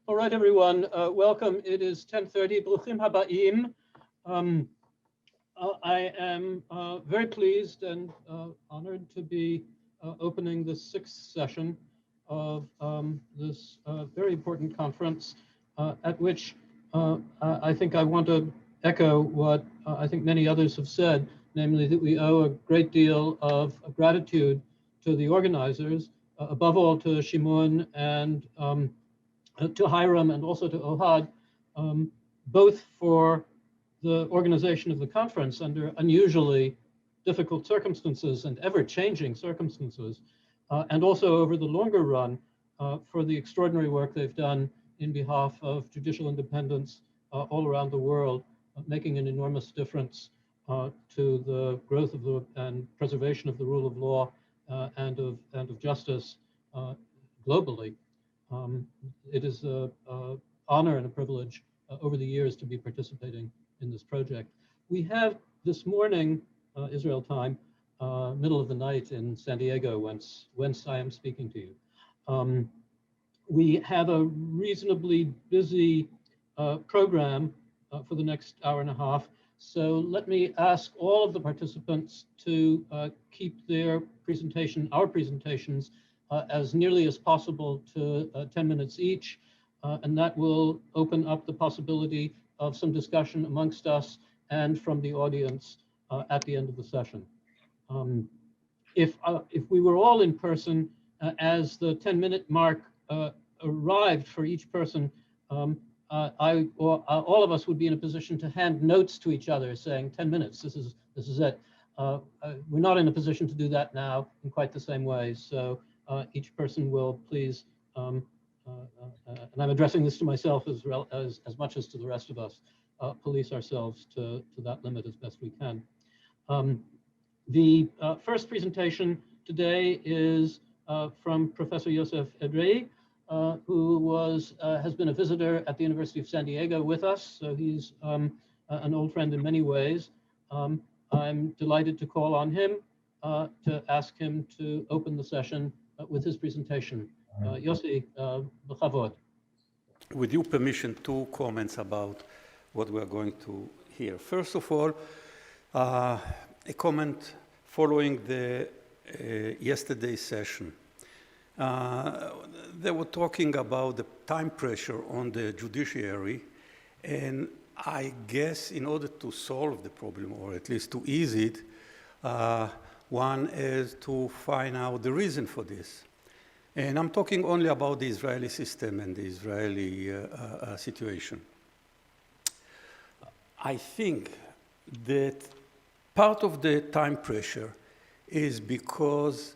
All right, everyone, welcome. It is 10:30. Bruchim habaim. I am very pleased and honored to be opening the sixth session of this very important conference, at which I think I want to echo what I think many others have said, namely that we owe a great deal of gratitude to the organizers, above all to Shimon and to Hiram and also to Ohad, both for the organization of the conference under unusually difficult circumstances and ever-changing circumstances, and also over the longer run for the extraordinary work they've done in behalf of judicial independence all around the world, making an enormous difference to the growth of and preservation of the rule of law and of justice globally. It is an honor and a privilege over the years to be participating in this project. We have this morning, Israel time, middle of the night in San Diego, whence I am speaking to you. We have a reasonably busy program for the next hour and a half. So let me ask all of the participants to keep our presentations, as nearly as possible to 10 minutes each, and that will open up the possibility of some discussion amongst us and from the audience at the end of the session. If we were all in person, as the 10-minute mark arrived for each person, all of us would be in a position to hand notes to each other saying 10 minutes, this is it. We're not in a position to do that now in quite the same way. So each person will please, and I'm addressing this to myself as much as to the rest of us, police ourselves to that limit as best we can. The first presentation today is from Professor Yoseph Edrey, who has been a visitor at the University of San Diego with us. So he's an old friend in many ways. I'm delighted to call on him to ask him to open the session with his presentation. Yossi, b'chavod. With your permission, 2 comments about what we are going to hear. First of all, a comment following the yesterday's session. They were talking about the time pressure on the judiciary, and I guess in order to solve the problem, or at least to ease it, one is to find out the reason for this. And I'm talking only about the Israeli system and the Israeli situation. I think that part of the time pressure is because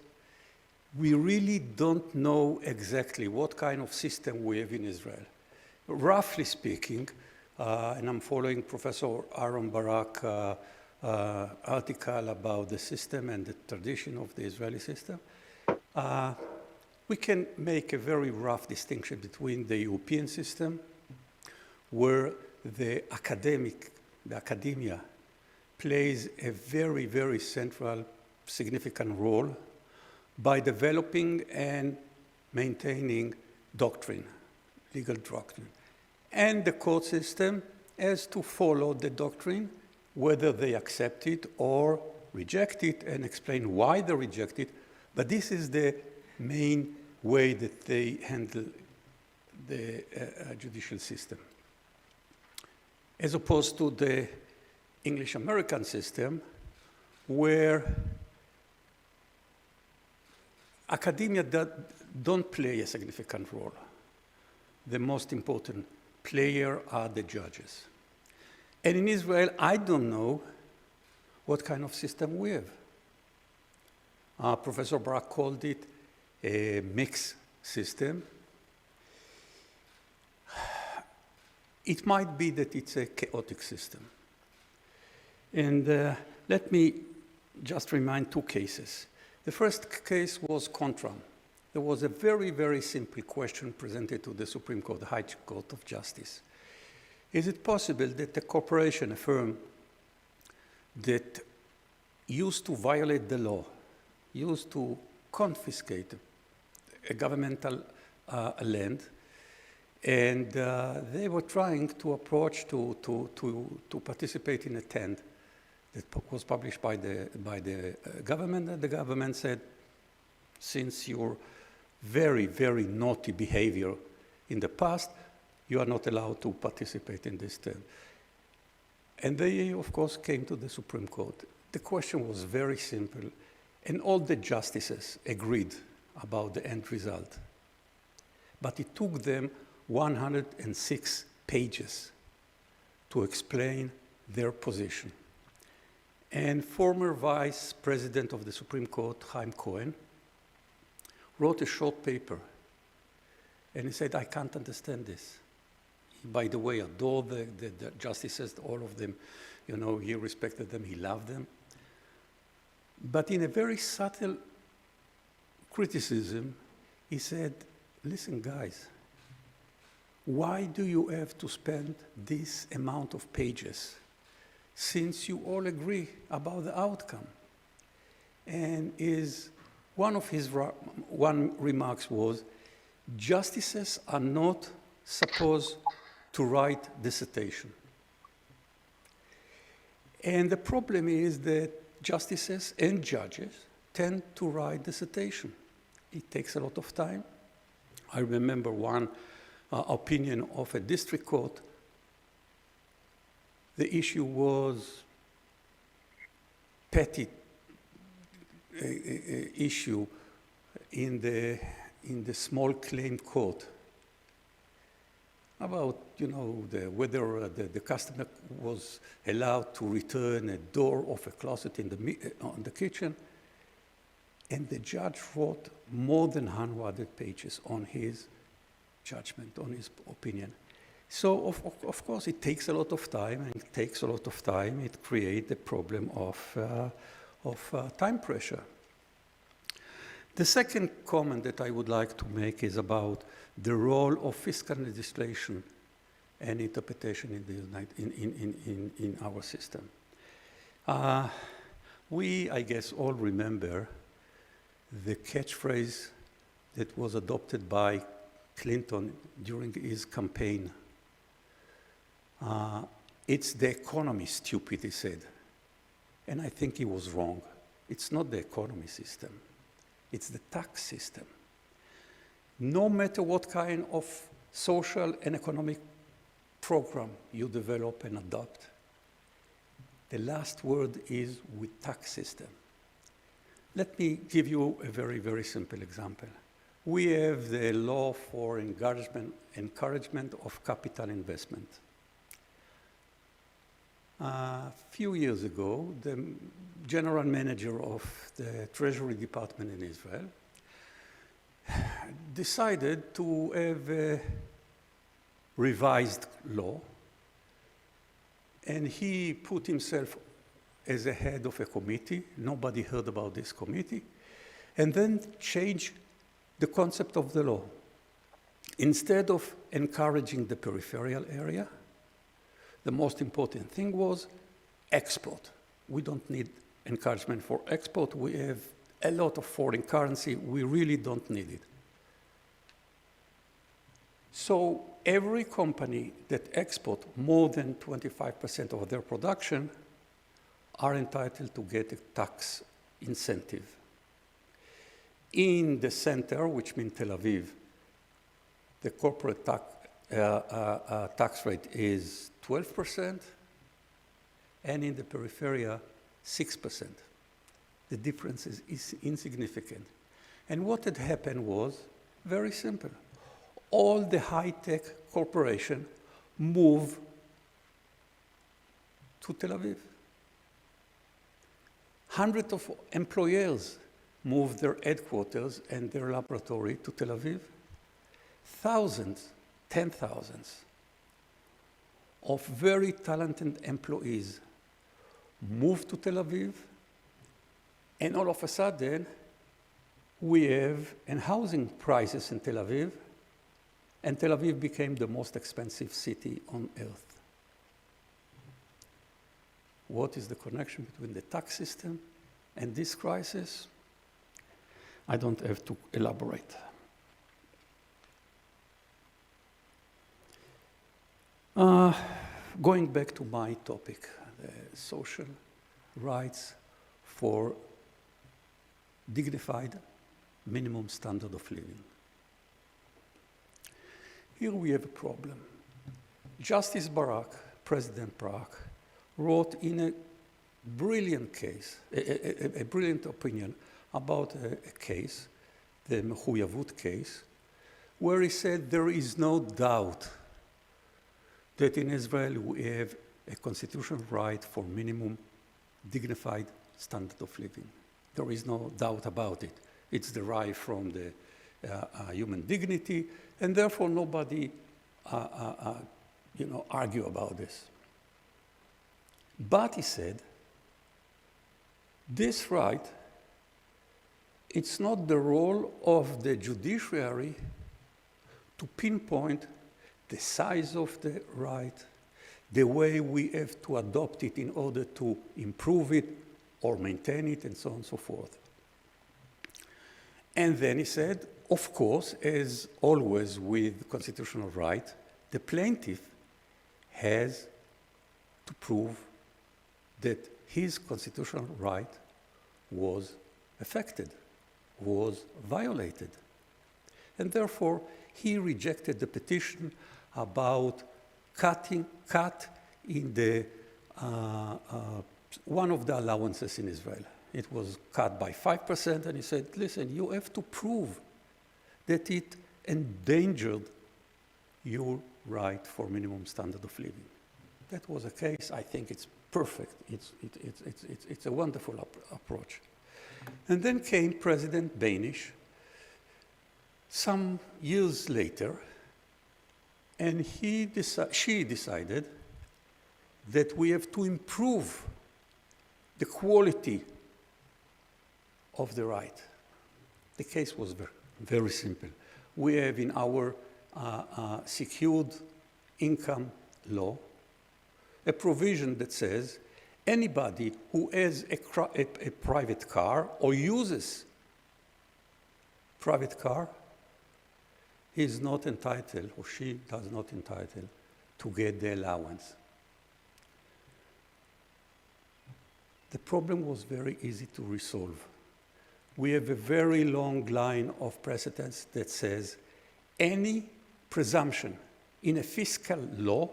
we really don't know exactly what kind of system we have in Israel. Roughly speaking, and I'm following Professor Aaron Barak article about the system and the tradition of the Israeli system, we can make a very rough distinction between the European system, where the academia plays a very, very central, significant role by developing and maintaining doctrine, legal doctrine. And the court system has to follow the doctrine, whether they accept it or reject it, and explain why they reject it. But this is the main way that they handle the judicial system. As opposed to the English-American system, where academia don't play a significant role. The most important player are the judges. And in Israel, I don't know what kind of system we have. Professor Barak called it a mixed system. It might be that it's a chaotic system. And let me just remind 2 cases. The first case was Contram. There was a very, very simple question presented to the Supreme Court, the High Court of Justice. Is it possible that a corporation, a firm that used to violate the law, used to confiscate a governmental land, And they were trying to approach to participate in a tent that was published by the government. And the government said, since your very, very naughty behavior in the past, you are not allowed to participate in this tent. And they, of course, came to the Supreme Court. The question was very simple, and all the justices agreed about the end result. But it took them 106 pages to explain their position. And former Vice President of the Supreme Court, Haim wrote a short paper. And he said, I can't understand this. He, by the way, adored the justices, all of them. You know, he respected them, he loved them. But in a very subtle criticism, he said, listen, guys, why do you have to spend this amount of pages since you all agree about the outcome? And one of his remarks was, justices are not supposed to write dissertation. And the problem is that justices and judges tend to write dissertation. It takes a lot of time. I remember one opinion of a district court. The issue was petty issue in the small claim court about, you know, whether the customer was allowed to return a door of a closet in the kitchen. And the judge wrote more than 100 pages on his judgment, on his opinion. So, of course, it takes a lot of time, and it takes a lot of time. It creates the problem of time pressure. The second comment that I would like to make is about the role of fiscal legislation and interpretation in our system. We, I guess, all remember the catchphrase that was adopted by Clinton during his campaign. It's the economy, stupid, he said. And I think he was wrong. It's not the economy system. It's the tax system. No matter what kind of social and economic program you develop and adopt, the last word is with tax system. Let me give you a very, very simple example. We have the law for encouragement of capital investment. A few years ago, the general manager of the Treasury Department in Israel decided to have a revised law, and he put himself as a head of a committee. Nobody heard about this committee, and then changed the concept of the law. Instead of encouraging the peripheral area, the most important thing was export. We don't need encouragement for export. We have a lot of foreign currency. We really don't need it. So every company that export more than 25% of their production are entitled to get a tax incentive. In the center, which means Tel Aviv, the corporate tax rate is 12%, and in the periphery, 6%. The difference is insignificant. And what had happened was very simple. All the high-tech corporations moved to Tel Aviv. Hundreds of employers moved their headquarters and their laboratory to Tel Aviv. Thousands, 10,000s of very talented employees moved to Tel Aviv, and all of a sudden, we have housing prices in Tel Aviv, and Tel Aviv became the most expensive city on earth. What is the connection between the tax system and this crisis? I don't have to elaborate. Going back to my topic, social rights for dignified minimum standard of living. Here we have a problem. Justice Barak, President Barak, wrote in a brilliant case, a brilliant opinion about a case, the Mechuyavut case, where he said there is no doubt that in Israel we have a constitutional right for minimum dignified standard of living. There is no doubt about it. It's derived from the human dignity, and therefore nobody argue about this. But he said, this right, it's not the role of the judiciary to pinpoint the size of the right, the way we have to adopt it in order to improve it or maintain it, and so on and so forth. And then he said, of course, as always with constitutional right, the plaintiff has to prove that his constitutional right was affected, was violated. And therefore, he rejected the petition about cut in the one of the allowances in Israel. It was cut by 5%, and he said, listen, you have to prove that it endangered your right for minimum standard of living. That was a case. I think it's perfect. It's a wonderful approach. And then came President Benish some years later, and she decided that we have to improve the quality of the right. The case was very simple. We have in our secured income law a provision that says anybody who has a private car or uses private car is not entitled, or she does not entitle, to get the allowance. The problem was very easy to resolve. We have a very long line of precedents that says any presumption in a fiscal law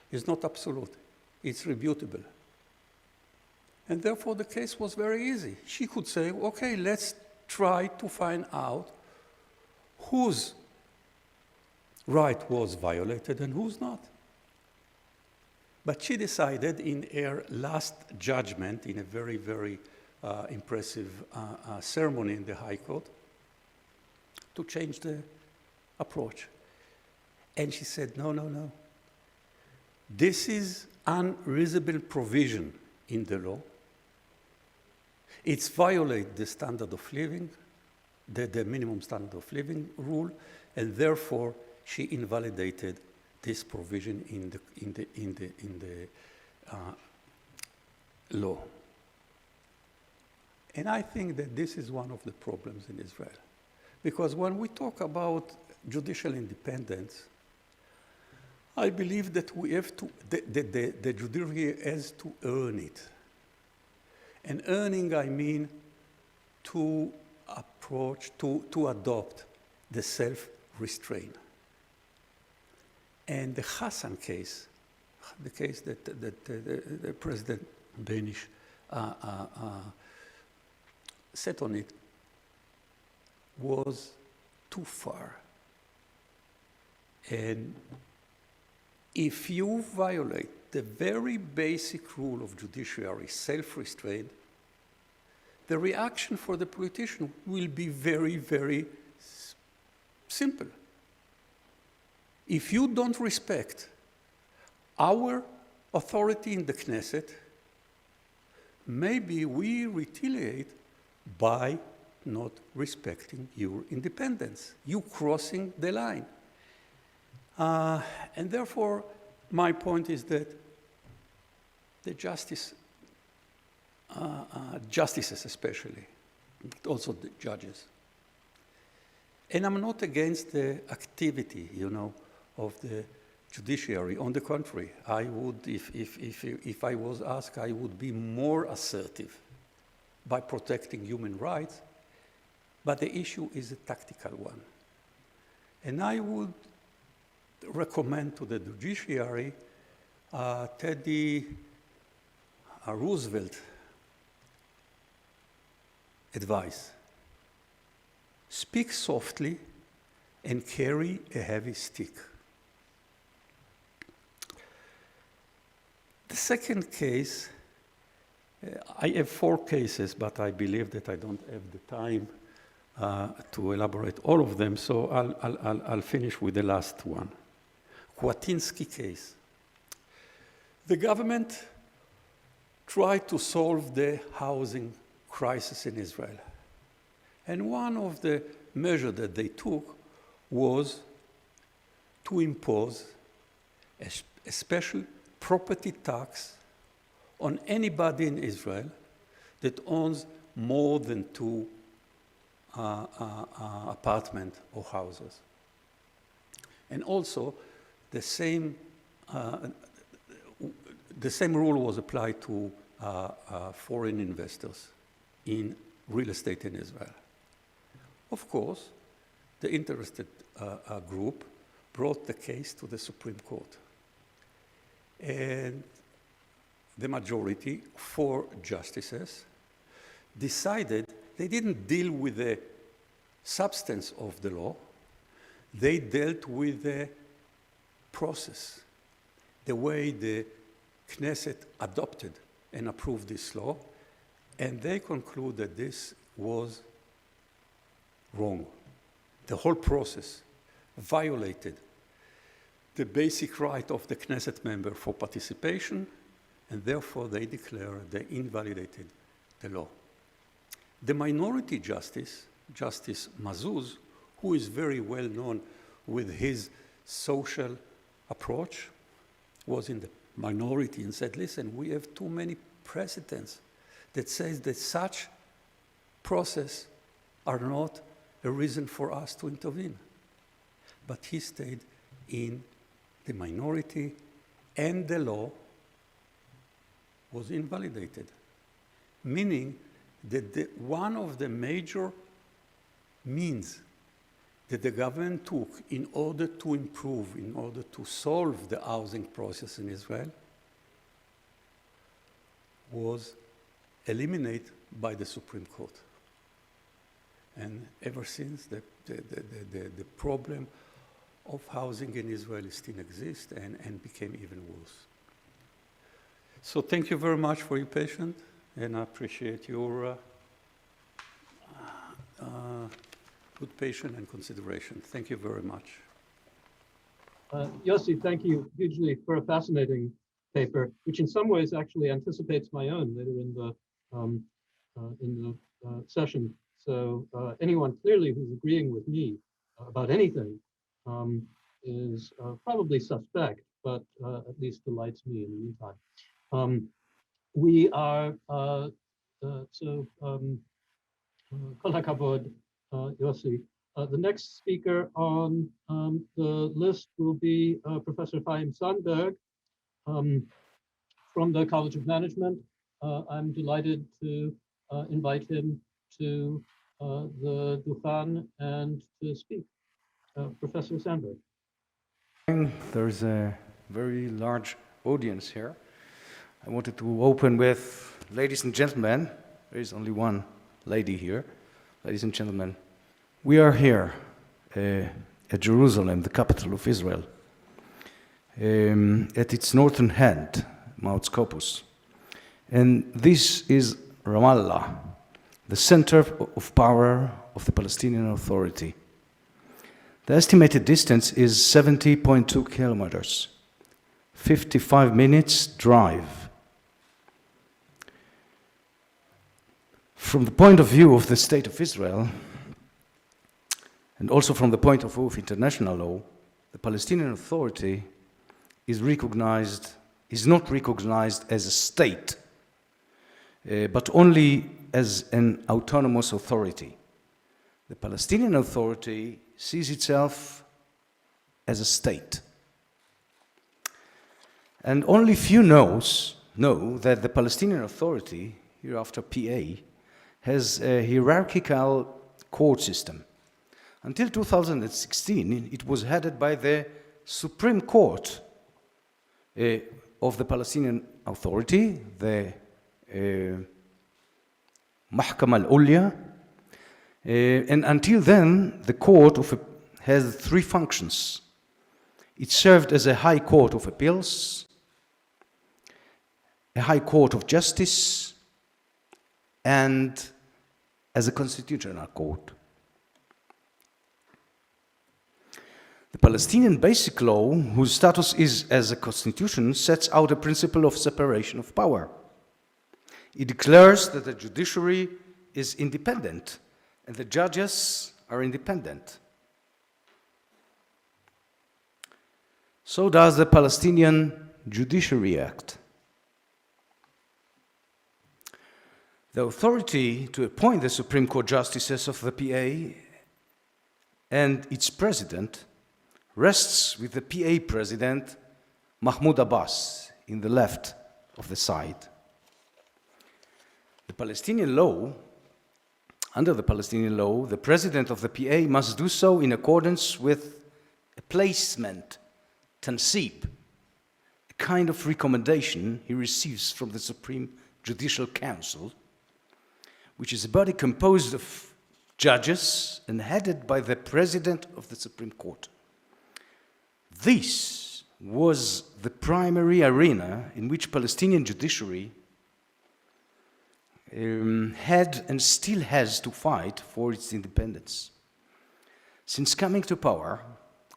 is not absolute. It's rebutable. And therefore, the case was very easy. She could say, okay, let's try to find out whose right was violated and whose not. But she decided in her last judgment, in a very, very impressive ceremony in the High Court, to change the approach. And she said, no. This is unreasonable provision in the law. It's violate the standard of living, the minimum standard of living rule, and therefore she invalidated this provision in the law. And I think that this is one of the problems in Israel. Because when we talk about judicial independence, I believe that we have to, the judiciary has to earn it. And earning, I mean to approach, to adopt the self-restraint. And the Hassan case, the case that the President Benish set on it, was too far. And if you violate the very basic rule of judiciary, self-restraint, the reaction for the politician will be very, very simple. If you don't respect our authority in the Knesset, maybe we retaliate by not respecting your independence, you crossing the line. And therefore, my point is that the justices especially, but also the judges. And I'm not against the activity, of the judiciary. On the contrary, I would, if I was asked, I would be more assertive by protecting human rights, but the issue is a tactical one. And I would recommend to the judiciary Teddy Roosevelt advice. Speak softly and carry a heavy stick. The second case, I have 4 cases, but I believe that I don't have the time to elaborate all of them, so I'll finish with the last one. Kwatinsky case. The government tried to solve the housing crisis in Israel. And one of the measures that they took was to impose a special property tax on anybody in Israel that owns more than 2 apartments or houses. And also, the same rule was applied to foreign investors in real estate in Israel. Of course, the interested group brought the case to the Supreme Court. And the majority, 4 justices, decided they didn't deal with the substance of the law, they dealt with the process, the way the Knesset adopted and approved this law, and they concluded this was wrong. The whole process violated the basic right of the Knesset member for participation, and therefore they declared they invalidated the law. The minority justice, Justice Mazuz, who is very well known with his social approach, was in the minority and said, listen, we have too many precedents that says that such process are not a reason for us to intervene. But he stayed in the minority, and the law was invalidated, meaning that one of the major means that the government took in order to improve, in order to solve the housing process in Israel, was eliminated by the Supreme Court. And ever since, the problem of housing in Israel still exists and became even worse. So thank you very much for your patience, and I appreciate your good patience and consideration. Thank you very much. Yossi, thank you hugely for a fascinating paper, which in some ways actually anticipates my own later in the session. So anyone clearly who's agreeing with me about anything is probably suspect, but at least delights me in the meantime. We are, Kol hakavod, Yossi. The next speaker on the list will be Professor Haim Sandberg from the College of Management. I'm delighted to invite him to the Dukhan and to speak. Professor Sandberg. There's a very large audience here. I wanted to open with, ladies and gentlemen, there is only one lady here. Ladies and gentlemen, we are here at Jerusalem, the capital of Israel, at its northern end, Mount Scopus. And this is Ramallah, the center of power of the Palestinian Authority. The estimated distance is 70.2 kilometers, 55 minutes drive. From the point of view of the State of Israel, and also from the point of view of international law, the Palestinian Authority is not recognized as a state, but only as an autonomous authority. The Palestinian Authority sees itself as a state. And only few know that the Palestinian Authority, hereafter PA, has a hierarchical court system. Until 2016, it was headed by the Supreme Court of the Palestinian Authority, the Mahkama al-Ulya, and until then, the court has three functions. It served as a high court of appeals, a high court of justice, and as a constitutional court. The Palestinian Basic Law, whose status is as a constitution, sets out a principle of separation of power. It declares that the judiciary is independent and the judges are independent. So does the Palestinian Judiciary Act. The authority to appoint the Supreme Court justices of the PA and its president rests with the PA president, Mahmoud Abbas, in the left of the side. The Palestinian law, under the Palestinian law, the president of the PA must do so in accordance with a placement, tansib, a kind of recommendation he receives from the Supreme Judicial Council, which is a body composed of judges and headed by the president of the Supreme Court. This was the primary arena in which Palestinian judiciary had and still has to fight for its independence. Since coming to power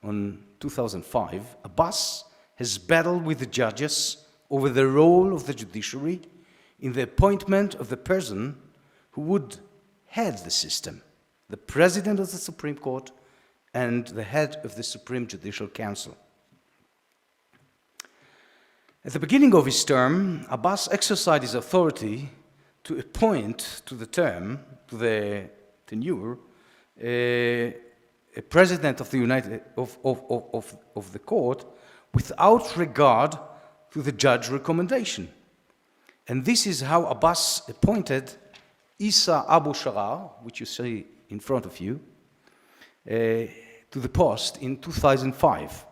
in 2005, Abbas has battled with the judges over the role of the judiciary in the appointment of the person who would head the system, the president of the Supreme Court and the head of the Supreme Judicial Council. At the beginning of his term, Abbas exercised his authority to appoint to the tenure, a president of the court without regard to the judge recommendation. And this is how Abbas appointed Isa Abu Sharar, which you see in front of you, to the post in 2005,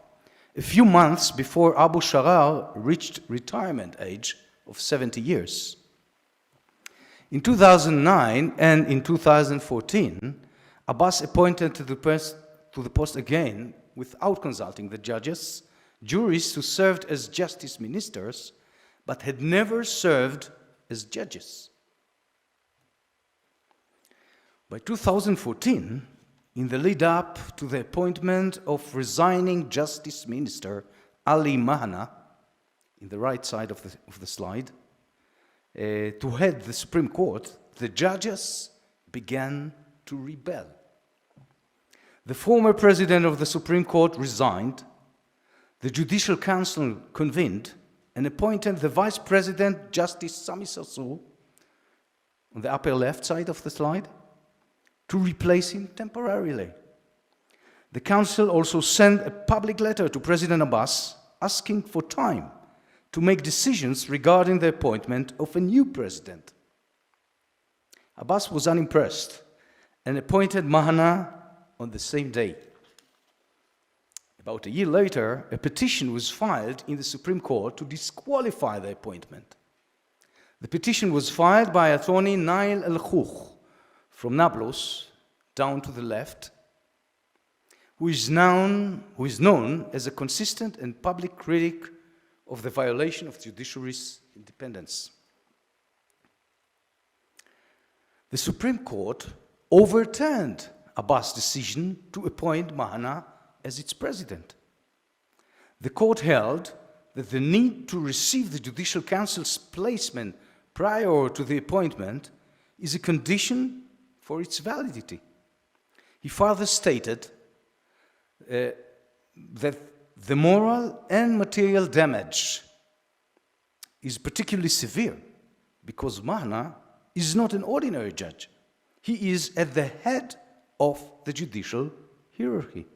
a few months before Abu Sharar reached retirement age of 70 years. In 2009 and in 2014, Abbas appointed to the post again, without consulting the judges, jurists who served as justice ministers, but had never served as judges. By 2014, in the lead up to the appointment of resigning Justice Minister Ali Mahana, in the right side of the slide, to head the Supreme Court, the judges began to rebel. The former president of the Supreme Court resigned, the Judicial Council convened and appointed the Vice President, Justice Sami Sarsour, on the upper left side of the slide, to replace him temporarily. The Council also sent a public letter to President Abbas asking for time to make decisions regarding the appointment of a new president. Abbas was unimpressed and appointed Mahana on the same day. About a year later, a petition was filed in the Supreme Court to disqualify the appointment. The petition was filed by attorney Nail El-Khouch from Nablus, down to the left, who is known as a consistent and public critic of the violation of judiciary's independence. The Supreme Court overturned Abbas' decision to appoint Mahana as its president. The court held that the need to receive the Judicial Council's placement prior to the appointment is a condition for its validity. He further stated that the moral and material damage is particularly severe because Mahana is not an ordinary judge. He is at the head of the judicial hierarchy.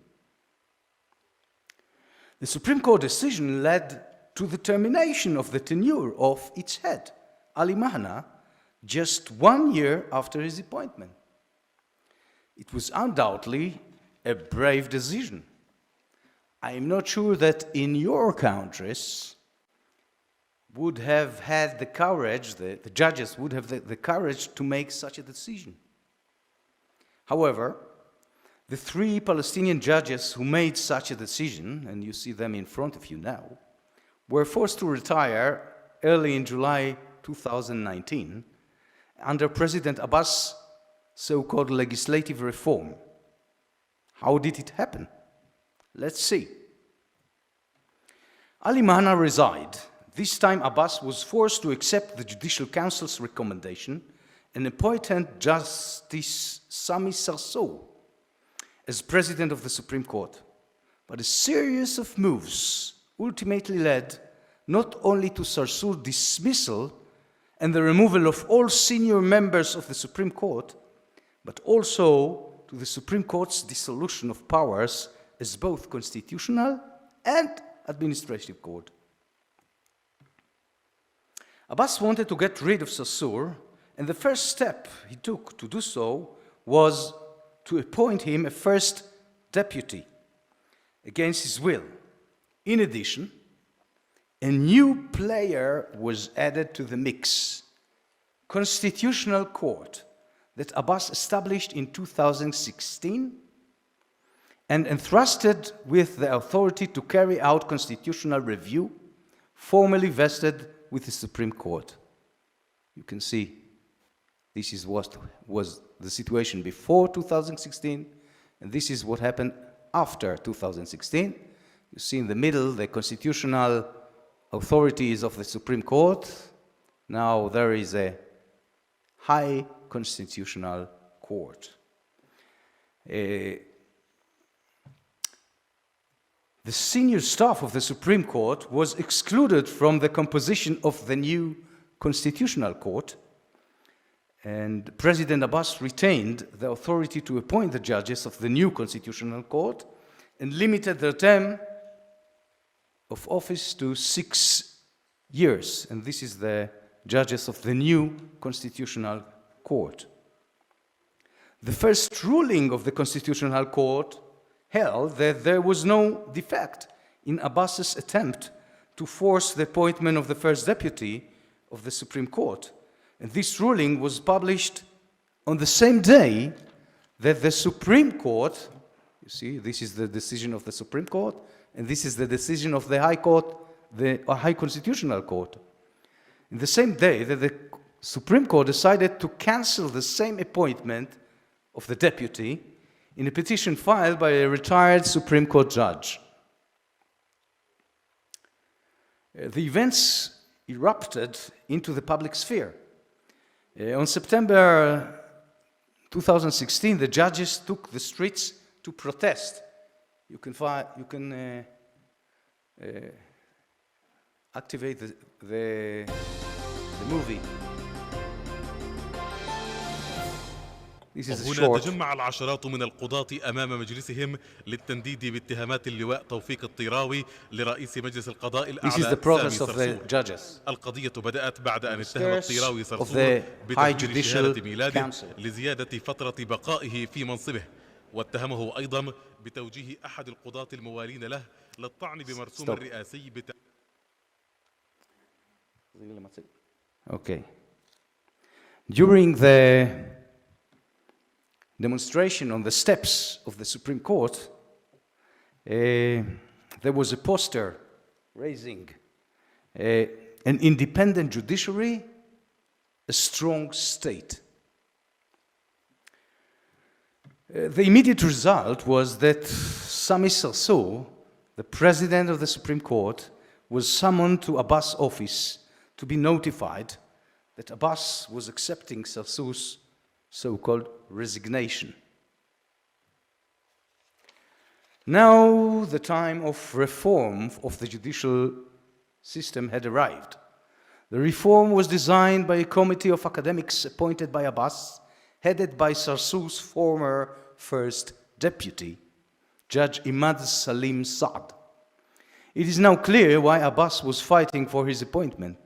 The Supreme Court decision led to the termination of the tenure of its head, Ali Mahna, just 1 year after his appointment. It was undoubtedly a brave decision. I am not sure that in your countries would have had the courage, the judges would have the courage to make such a decision. However, the 3 Palestinian judges who made such a decision, and you see them in front of you now, were forced to retire early in July 2019 under President Abbas' so-called legislative reform. How did it happen? Let's see. Ali Mahna resigned. This time Abbas was forced to accept the Judicial Council's recommendation and appointed Justice Sami Sarsour as President of the Supreme Court. But a series of moves ultimately led not only to Sarsour's dismissal and the removal of all senior members of the Supreme Court, but also to the Supreme Court's dissolution of powers as both constitutional and administrative court. Abbas wanted to get rid of Sarsour, and the first step he took to do so was to appoint him a first deputy against his will. In addition, a new player was added to the mix, Constitutional Court, that Abbas established in 2016 and entrusted with the authority to carry out constitutional review, formally vested with the Supreme Court. You can see this is what was the situation before 2016, and this is what happened after 2016. You see in the middle the constitutional authorities of the Supreme Court. Now there is a high constitutional court. The senior staff of the Supreme Court was excluded from the composition of the new Constitutional Court, and President Abbas retained the authority to appoint the judges of the new Constitutional Court and limited their term of office to 6 years. And this is the judges of the new Constitutional Court. The first ruling of the Constitutional Court held that there was no defect in Abbas's attempt to force the appointment of the first deputy of the Supreme Court. And this ruling was published on the same day that the Supreme Court, you see, this is the decision of the Supreme Court, and this is the decision of the High Court, the High Constitutional Court. In the same day that the Supreme Court decided to cancel the same appointment of the deputy in a petition filed by a retired Supreme Court judge. The events erupted into the public sphere. On September 2016, the judges took the streets to protest. You can activate the movie. وهنا تجمع العشرات من القضاة أمام مجلسهم للتنديد باتهامات اللواء توفيق الطيراوي لرئيس مجلس القضاء الأعلى سامي صرصور. القضية بدأت بعد أن اتهم الطيراوي صرصور بتغيير شهادة ميلاده لزيادة فترة بقائه في منصبه، واتهمه أيضا بتوجيه أحد القضاة الموالين له للطعن بمرسوم الرئاسي Okay. During the demonstration on the steps of the Supreme Court, there was a poster raising an independent judiciary, a strong state. The immediate result was that Sami Sarsour, the president of the Supreme Court, was summoned to Abbas' office to be notified that Abbas was accepting Sarsour's so-called resignation. Now the time of reform of the judicial system had arrived. The reform was designed by a committee of academics appointed by Abbas, headed by Sarsour's former first deputy, Judge Imad Salim Saad. It is now clear why Abbas was fighting for his appointment.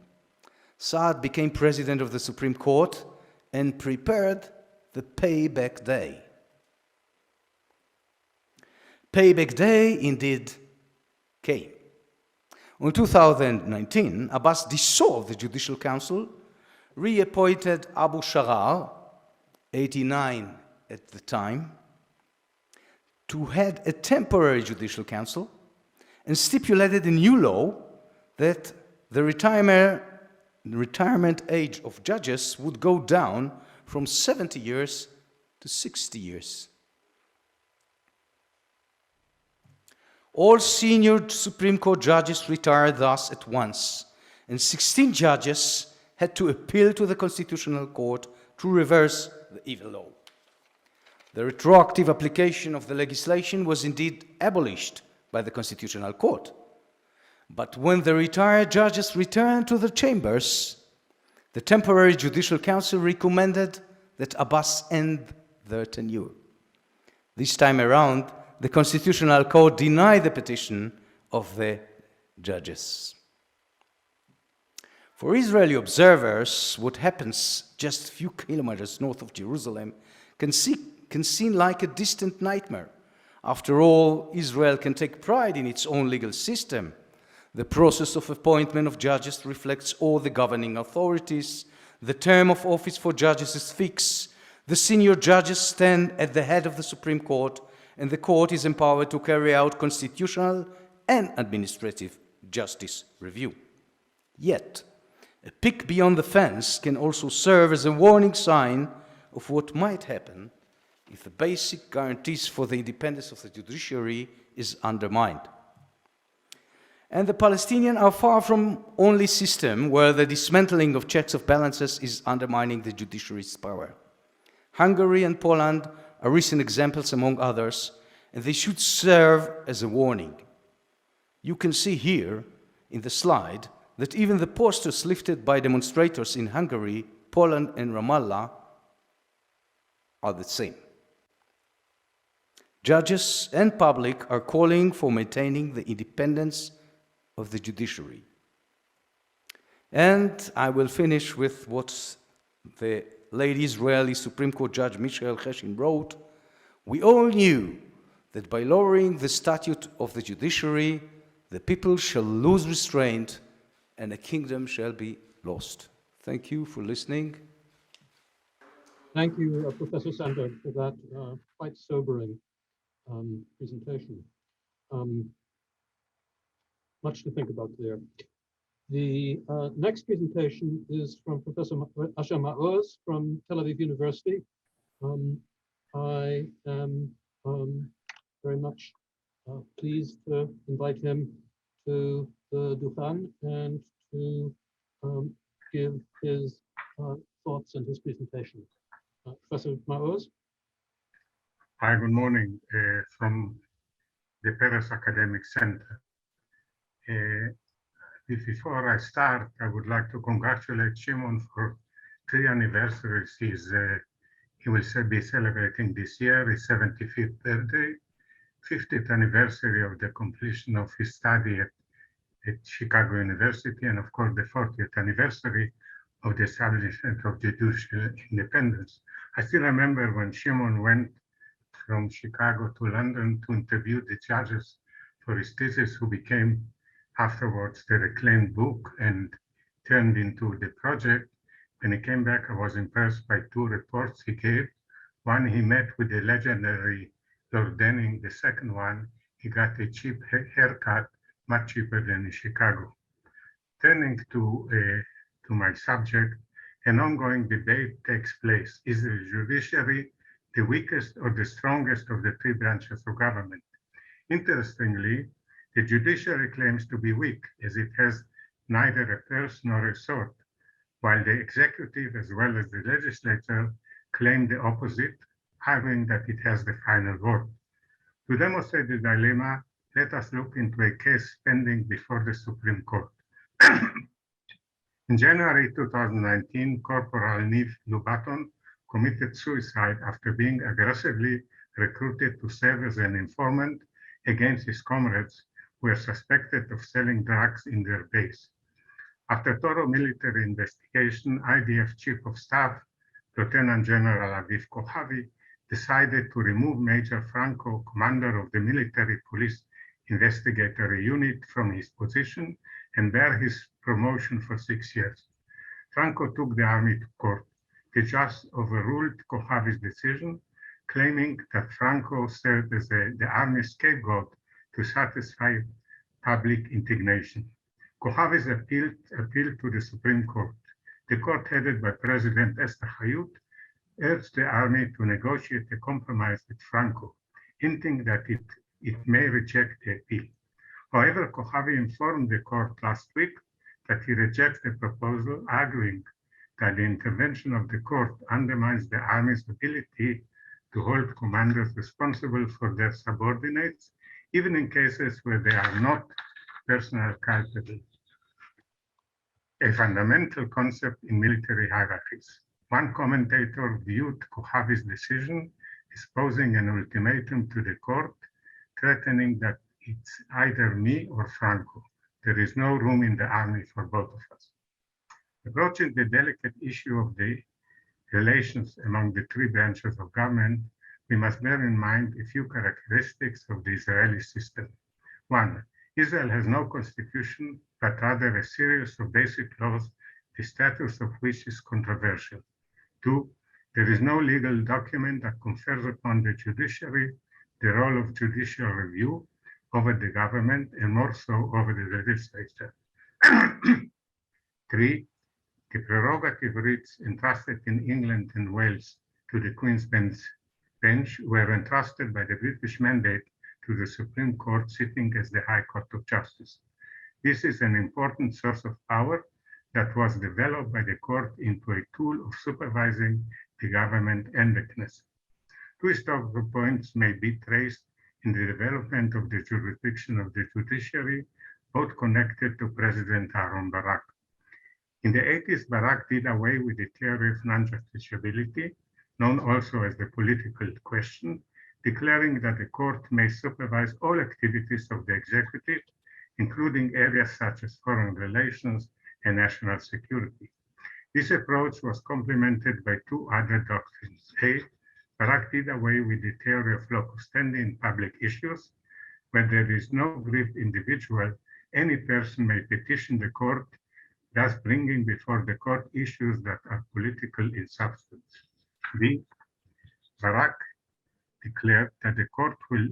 Saad became president of the Supreme Court and prepared the payback day. Payback day indeed came. In 2019, Abbas dissolved the Judicial Council, reappointed Abu Sharar, 89 at the time, to head a temporary Judicial Council, and stipulated a new law that the retirement age of judges would go down from 70 years to 60 years. All senior Supreme Court judges retired thus at once, and 16 judges had to appeal to the Constitutional Court to reverse the evil law. The retroactive application of the legislation was indeed abolished by the Constitutional Court. But when the retired judges returned to the chambers, the temporary Judicial Council recommended that Abbas end their tenure. This time around, the Constitutional Court denied the petition of the judges. For Israeli observers, what happens just a few kilometers north of Jerusalem can seem like a distant nightmare. After all, Israel can take pride in its own legal system. The process of appointment of judges reflects all the governing authorities. The term of office for judges is fixed. The senior judges stand at the head of the Supreme Court, and the court is empowered to carry out constitutional and administrative justice review. Yet, a peek beyond the fence can also serve as a warning sign of what might happen if the basic guarantees for the independence of the judiciary is undermined. And the Palestinians are far from only system where the dismantling of checks and balances is undermining the judiciary's power. Hungary and Poland are recent examples among others, and they should serve as a warning. You can see here in the slide that even the posters lifted by demonstrators in Hungary, Poland, and Ramallah are the same. Judges and public are calling for maintaining the independence of the judiciary. And I will finish with what the late Israeli Supreme Court Judge Michael Cheshin wrote. We all knew that by lowering the statute of the judiciary, the people shall lose restraint and a kingdom shall be lost. Thank you for listening. Thank you, Professor Sandberg, for that quite sobering presentation. Much to think about there. The next presentation is from Professor Maoz from Tel-Aviv University. I am very much pleased to invite him to the Dukhan and to give his thoughts and his presentation. Professor Maoz. Hi, good morning from the Paris Academic Center. Before I start, I would like to congratulate Shimon for 3 anniversaries. He will be celebrating this year his 75th birthday, 50th anniversary of the completion of his study at Chicago University, and of course the 40th anniversary of the establishment of judicial independence. I still remember when Shimon went from Chicago to London to interview the judges for his thesis, who became afterwards the reclaimed book and turned into the project. When he came back, I was impressed by 2 reports he gave. One, he met with the legendary Lord Denning. The second one, he got a cheap haircut, much cheaper than in Chicago. Turning to my subject, an ongoing debate takes place. Is the judiciary the weakest or the strongest of the 3 branches of government? Interestingly, the judiciary claims to be weak, as it has neither a purse nor a sword, while the executive as well as the legislature claim the opposite, arguing that it has the final word. To demonstrate the dilemma, let us look into a case pending before the Supreme Court. In January 2019, Corporal Niv Lubaton committed suicide after being aggressively recruited to serve as an informant against his comrades were suspected of selling drugs in their base. After thorough military investigation, IDF Chief of Staff, Lieutenant General Aviv Kochavi, decided to remove Major Franco, commander of the military police investigatory unit, from his position and bear his promotion for 6 years. Franco took the army to court. The judge overruled Kochavi's decision, claiming that Franco served as the army's scapegoat to satisfy public indignation. Kochavi's appeal to the Supreme Court. The court, headed by President Esther Hayut, urged the army to negotiate a compromise with Franco, hinting that it may reject the appeal. However, Kochavi informed the court last week that he rejects the proposal, arguing that the intervention of the court undermines the army's ability to hold commanders responsible for their subordinates, even in cases where they are not personally culpable. A fundamental concept in military hierarchies. One commentator viewed Kochavi's decision as posing an ultimatum to the court, threatening that it's either me or Franco. There is no room in the army for both of us. Approaching the delicate issue of the relations among the three branches of government, we must bear in mind a few characteristics of the Israeli system. One, Israel has no constitution, but rather a series of basic laws, the status of which is controversial. Two, there is no legal document that confers upon the judiciary the role of judicial review over the government and more so over the legislature. Three, the prerogative writs entrusted in England and Wales to the Queen's Bench were entrusted by the British mandate to the Supreme Court, sitting as the High Court of Justice. This is an important source of power that was developed by the court into a tool of supervising the government and the Knesset. Two historical points may be traced in the development of the jurisdiction of the judiciary, both connected to President Aaron Barak. In the 80s, Barak did away with the theory of non-justiciability, known also as the political question, declaring that the court may supervise all activities of the executive, including areas such as foreign relations and national security. This approach was complemented by two other doctrines. A, Barak did away with the theory of locus standi in public issues. Where there is no grieved individual, any person may petition the court, thus bringing before the court issues that are political in substance. B, Barak declared that the court will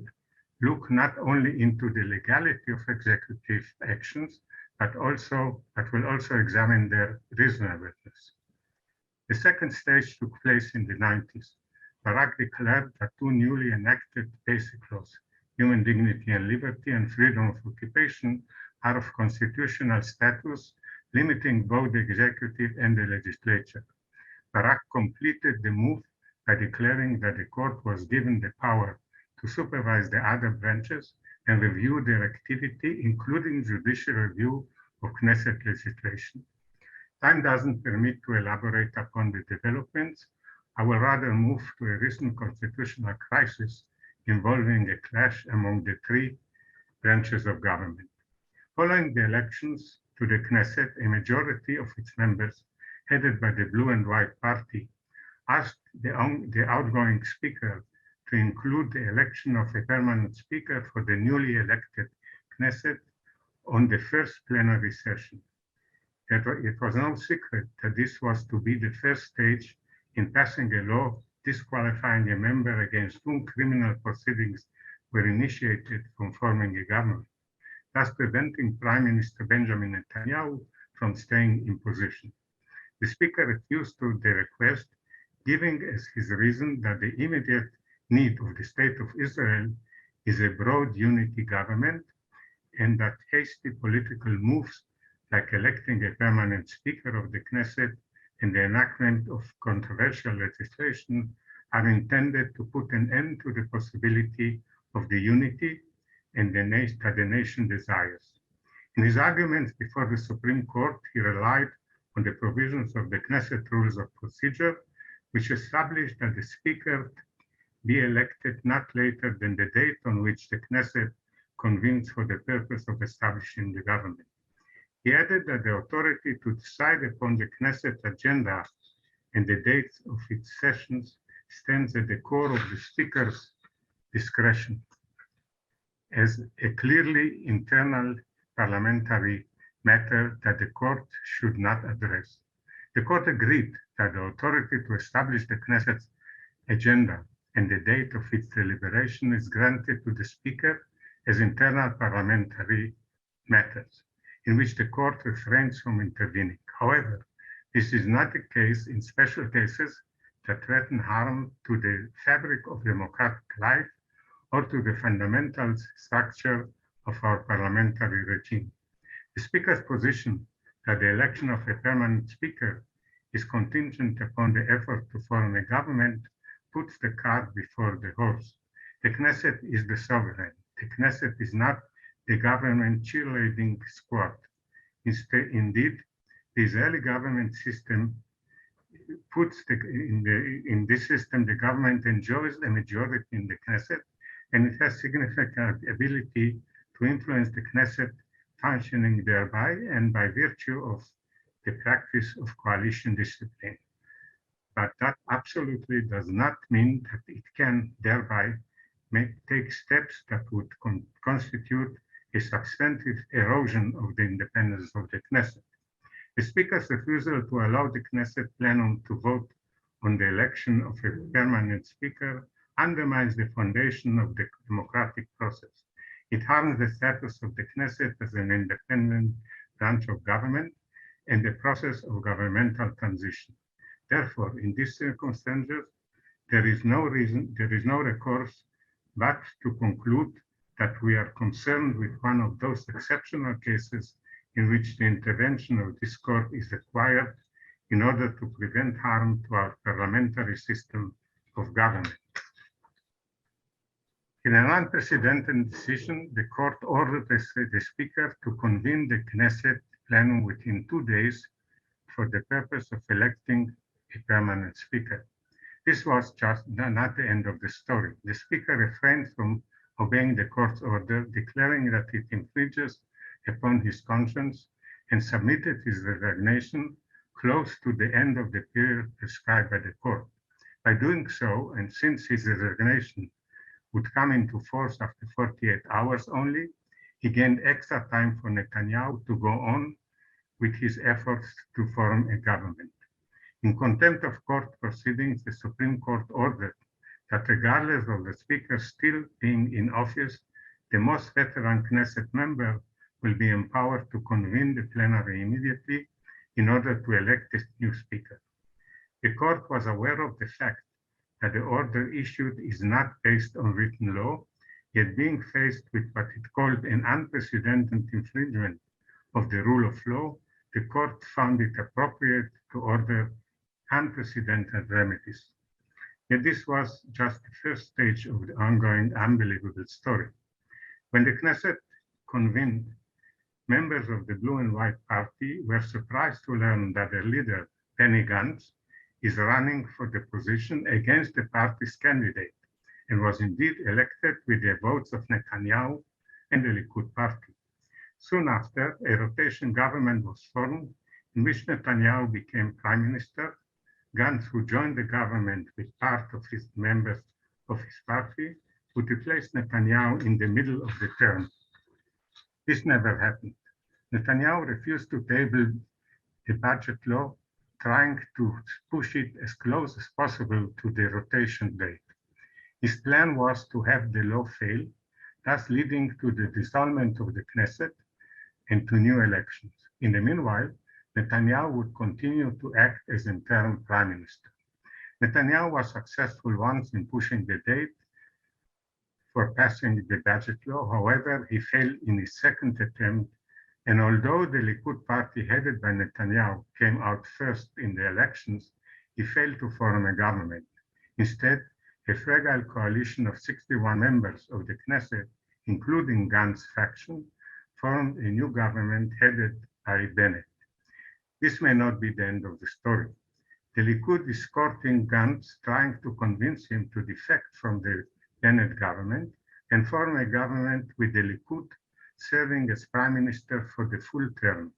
look not only into the legality of executive actions, but will also examine their reasonableness. The second stage took place in the 90s. Barak declared that two newly enacted basic laws, human dignity and liberty and freedom of occupation, are of constitutional status, limiting both the executive and the legislature. Barak completed the move by declaring that the court was given the power to supervise the other branches and review their activity, including judicial review of Knesset legislation. Time doesn't permit to elaborate upon the developments. I will rather move to a recent constitutional crisis involving a clash among the three branches of government. Following the elections to the Knesset, a majority of its members, headed by the Blue and White Party, asked the outgoing speaker to include the election of a permanent speaker for the newly elected Knesset on the first plenary session. It was no secret that this was to be the first stage in passing a law disqualifying a member against whom criminal proceedings were initiated from forming a government, thus preventing Prime Minister Benjamin Netanyahu from staying in position. The speaker refused to the request, giving as his reason that the immediate need of the State of Israel is a broad unity government, and that hasty political moves like electing a permanent speaker of the Knesset and the enactment of controversial legislation are intended to put an end to the possibility of the unity and that the nation desires. In his arguments before the Supreme Court, he relied on the provisions of the Knesset Rules of Procedure, which established that the speaker be elected not later than the date on which the Knesset convened for the purpose of establishing the government. He added that the authority to decide upon the Knesset agenda and the dates of its sessions stands at the core of the Speaker's discretion as a clearly internal parliamentary matter that the court should not address. The court agreed that the authority to establish the Knesset's agenda and the date of its deliberation is granted to the Speaker as internal parliamentary matters, in which the court refrains from intervening. However, this is not the case in special cases that threaten harm to the fabric of democratic life or to the fundamental structure of our parliamentary regime. The Speaker's position that the election of a permanent Speaker is contingent upon the effort to form a government puts the cart before the horse. The Knesset is the sovereign. The Knesset is not the government cheerleading squad. Indeed, the Israeli government system puts in this system, the government enjoys a majority in the Knesset, and it has significant ability to influence the Knesset functioning thereby and by virtue of the practice of coalition discipline. But that absolutely does not mean that it can thereby take steps that would constitute a substantive erosion of the independence of the Knesset. The Speaker's refusal to allow the Knesset plenum to vote on the election of a permanent Speaker undermines the foundation of the democratic process. It harms the status of the Knesset as an independent branch of government and the process of governmental transition. Therefore, in these circumstances, there is no recourse but to conclude that we are concerned with one of those exceptional cases in which the intervention of this court is required in order to prevent harm to our parliamentary system of government. In an unprecedented decision, the court ordered the Speaker to convene the Knesset plenum within 2 days for the purpose of electing a permanent Speaker. This was just not the end of the story. The Speaker refrained from obeying the court's order, declaring that it infringes upon his conscience, and submitted his resignation close to the end of the period prescribed by the court. By doing so, and since his resignation would come into force after 48 hours only, he gained extra time for Netanyahu to go on with his efforts to form a government. In contempt of court proceedings, the Supreme Court ordered that regardless of the Speaker still being in office, the most veteran Knesset member will be empowered to convene the plenary immediately in order to elect a new Speaker. The court was aware of the fact that the order issued is not based on written law, yet being faced with what it called an unprecedented infringement of the rule of law, the court found it appropriate to order unprecedented remedies. Yet this was just the first stage of the ongoing unbelievable story. When the Knesset convened, members of the Blue and White Party were surprised to learn that their leader, Benny Gantz, is running for the position against the party's candidate and was indeed elected with the votes of Netanyahu and the Likud party. Soon after, a rotation government was formed in which Netanyahu became prime minister. Gantz, who joined the government with part of his members of his party, would replace Netanyahu in the middle of the term. This never happened. Netanyahu refused to table a budget law, trying to push it as close as possible to the rotation date. His plan was to have the law fail, thus leading to the dissolvement of the Knesset and to new elections. In the meanwhile, Netanyahu would continue to act as interim prime minister. Netanyahu was successful once in pushing the date for passing the budget law. However, he failed in his second attempt, and although the Likud party headed by Netanyahu came out first in the elections, he failed to form a government. Instead, a fragile coalition of 61 members of the Knesset, including Gantz's faction, formed a new government headed by Bennett. This may not be the end of the story. The Likud is courting Gantz, trying to convince him to defect from the Bennett government, and form a government with the Likud serving as prime minister for the full term.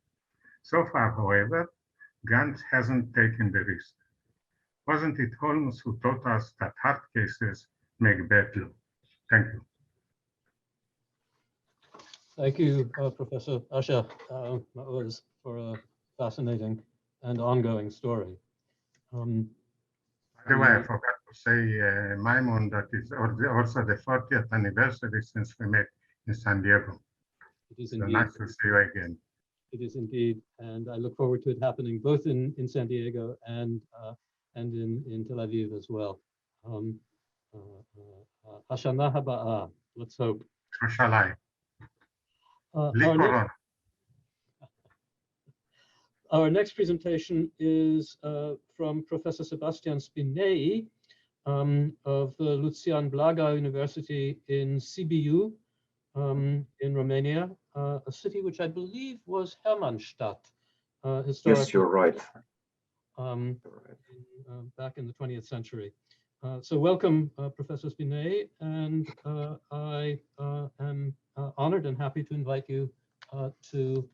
So far, however, Gantz hasn't taken the risk. Wasn't it Holmes who taught us that hard cases make bad law? Thank you. Thank you, Professor Asher Maoz, for a fascinating and ongoing story. By the way, I forgot to say, Maimon, that is also the 40th anniversary since we met in San Diego. It is So indeed. nice to see you again. It is indeed, and I look forward to it happening both in San Diego and in Tel Aviv as well. Hashana Haba'ah, let's hope. Shalai. Our next presentation is from Professor Sebastian Spinei of the Lucian Blaga University in Sibiu in Romania, a city which I believe was Hermannstadt historically. Yes, you're right. Back in the 20th century. So welcome, Professor Spinei, and I am honored and happy to invite you to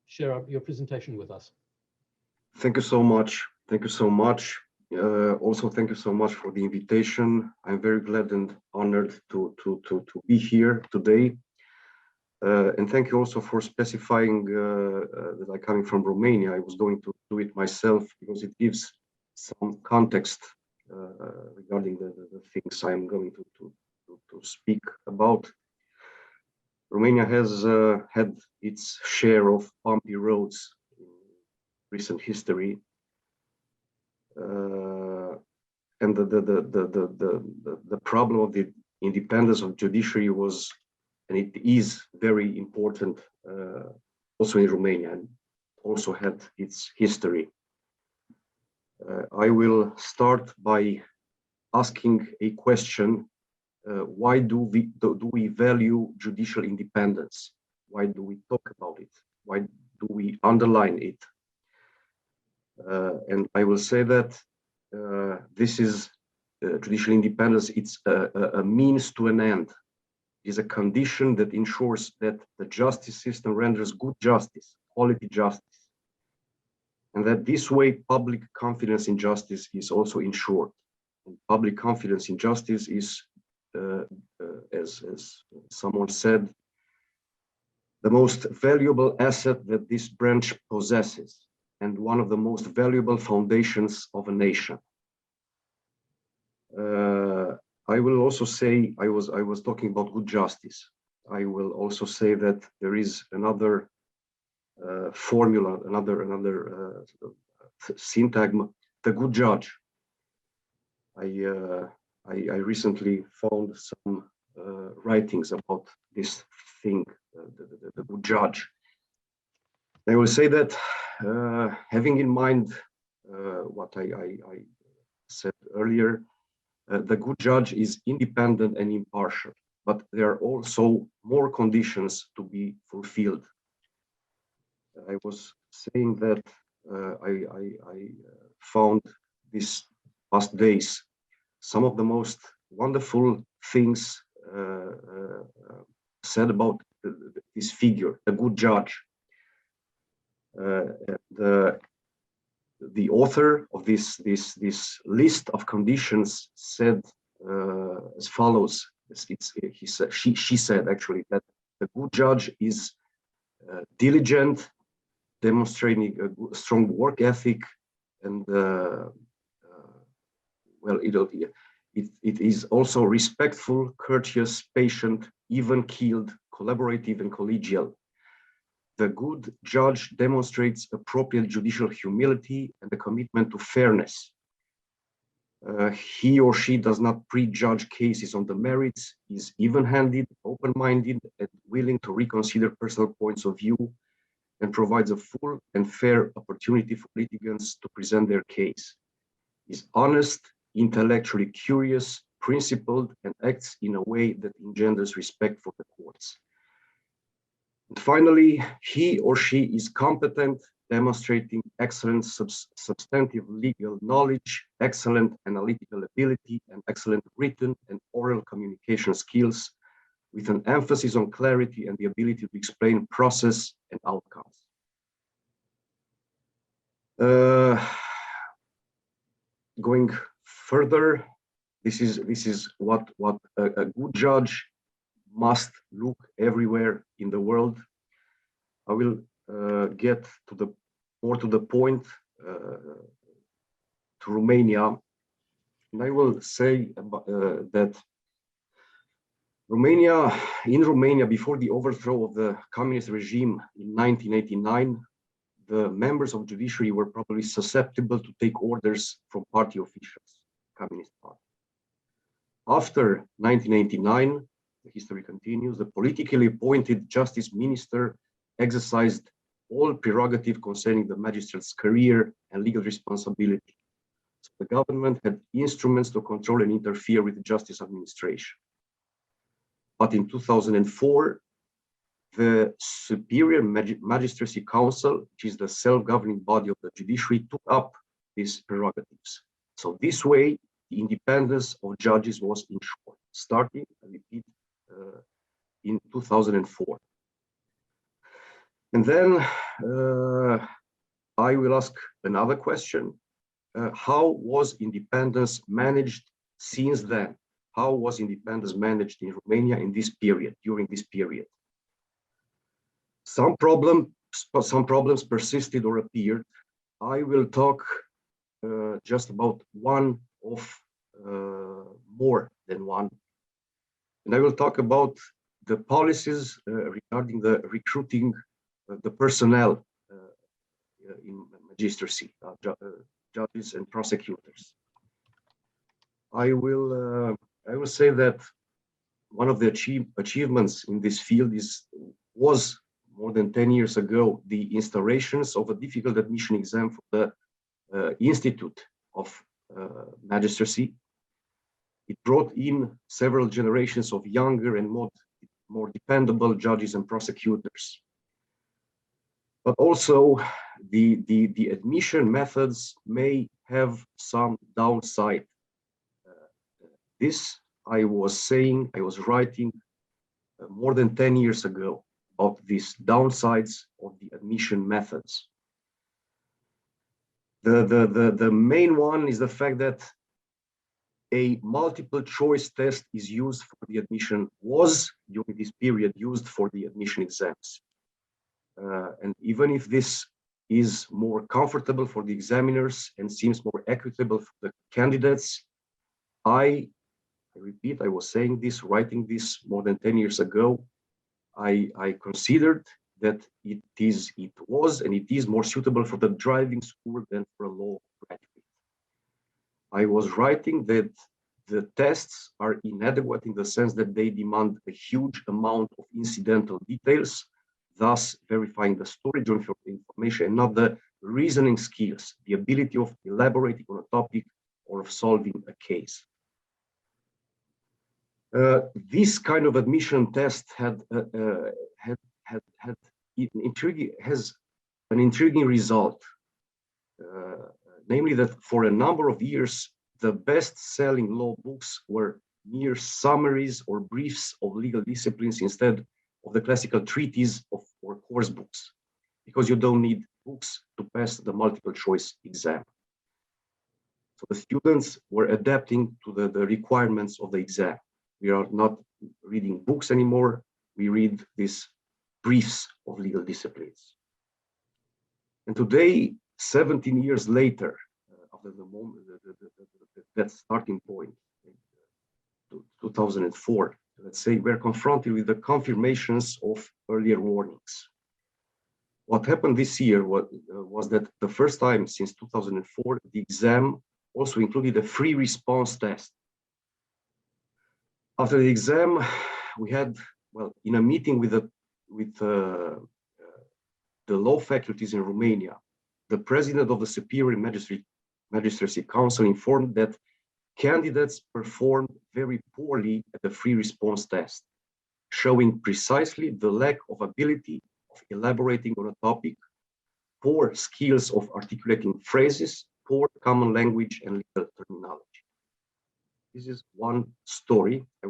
share your presentation with us. Thank you so much. Thank you so much. Also, thank you so much for the invitation. I'm very glad and honored to be here today. And thank you also for specifying that I'm coming from Romania. I was going to do it myself because it gives some context regarding the things I'm going to speak about. Romania has had its share of bumpy roads in recent history, and the problem of the independence of judiciary was, and it is very important also in Romania, and also had its history. I will start by asking a question. Why do we value judicial independence? Why do we talk about it? Why do we underline it? And I will say that this is judicial independence. It's a means to an end. It is a condition that ensures that the justice system renders good justice, quality justice, and that this way public confidence in justice is also ensured. And public confidence in justice is, as someone said, the most valuable asset that this branch possesses, and one of the most valuable foundations of a nation. I will also say, I was talking about good justice. I will also say that there is another formula, another syntagm, the good judge. I recently found some writings about this thing, the good judge. I will say that having in mind what I said earlier, the good judge is independent and impartial, but there are also more conditions to be fulfilled. I was saying that I found these past days some of the most wonderful things said about this figure, a good judge. The author of this list of conditions said as follows. She said actually that the good judge is diligent, demonstrating a strong work ethic, and well, it is also respectful, courteous, patient, even-keeled, collaborative, and collegial. The good judge demonstrates appropriate judicial humility and a commitment to fairness. He or she does not prejudge cases on the merits, is even-handed, open-minded, and willing to reconsider personal points of view, and provides a full and fair opportunity for litigants to present their case. Is honest, intellectually curious, principled, and acts in a way that engenders respect for the courts. And finally, he or she is competent, demonstrating excellent substantive legal knowledge, excellent analytical ability, and excellent written and oral communication skills, with an emphasis on clarity and the ability to explain process and outcomes. Going further, this is what a good judge must look everywhere in the world. I will get to more to the point to Romania, and I will say about, that in Romania, before the overthrow of the communist regime in 1989, the members of judiciary were probably susceptible to take orders from party officials, Communist Party. After 1989, the history continues, the politically appointed justice minister exercised all prerogative concerning the magistrate's career and legal responsibility. So the government had instruments to control and interfere with the justice administration. But in 2004, the Superior Magistracy Council, which is the self-governing body of the judiciary, took up these prerogatives. So this way, the independence of judges was ensured, starting, I repeat, in 2004. And then I will ask another question. How was independence managed since then? How was independence managed in Romania in this period, during this period? Some problems persisted or appeared. I will talk just about one of more than one. And I will talk about the policies regarding the recruiting the personnel in magistracy, judges and prosecutors. I will say that one of the achievements in this field was more than 10 years ago, the instaurations of a difficult admission exam for the Institute of Magistracy. It brought in several generations of younger and more dependable judges and prosecutors. But also, the admission methods may have some downside. This I was writing more than 10 years ago about these downsides of the admission methods. The main one is the fact that a multiple choice test is used for the admission, was during this period used for the admission exams. And even if this is more comfortable for the examiners and seems more equitable for the candidates, I repeat, I was saying this, writing this more than 10 years ago, I considered that it was and it is more suitable for the driving school than for a law graduate. I was writing that the tests are inadequate in the sense that they demand a huge amount of incidental details, thus verifying the storage of information and not the reasoning skills, the ability of elaborating on a topic or of solving a case. This kind of admission test has an intriguing result, namely that for a number of years, the best-selling law books were mere summaries or briefs of legal disciplines instead of the classical treatises or course books, because you don't need books to pass the multiple choice exam. So the students were adapting to the requirements of the exam. We are not reading books anymore. We read these briefs of legal disciplines. And today, 17 years later, after the moment, that starting point, 2004, let's say, we're confronted with the confirmations of earlier warnings. What happened this year was that the first time since 2004, the exam also included a free response test. After the exam, we had, well, in a meeting with the law faculties in Romania, the president of the Superior Magistracy Council informed that candidates performed very poorly at the free response test. showing precisely the lack of ability of elaborating on a topic, poor skills of articulating phrases, poor common language and legal terminology. This is one story I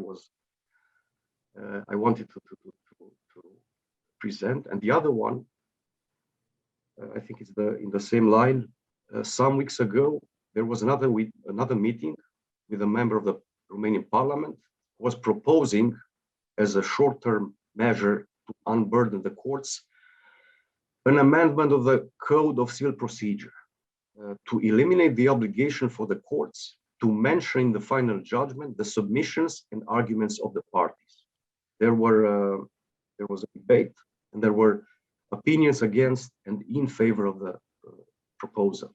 wanted to present, and the other one, I think it's in the same line. Some weeks ago, there was another meeting with a member of the Romanian Parliament who was proposing, as a short-term measure to unburden the courts, an amendment of the Code of Civil Procedure to eliminate the obligation for the courts to mention in the final judgment the submissions and arguments of the parties. There was a debate, and there were opinions against and in favor of the proposal.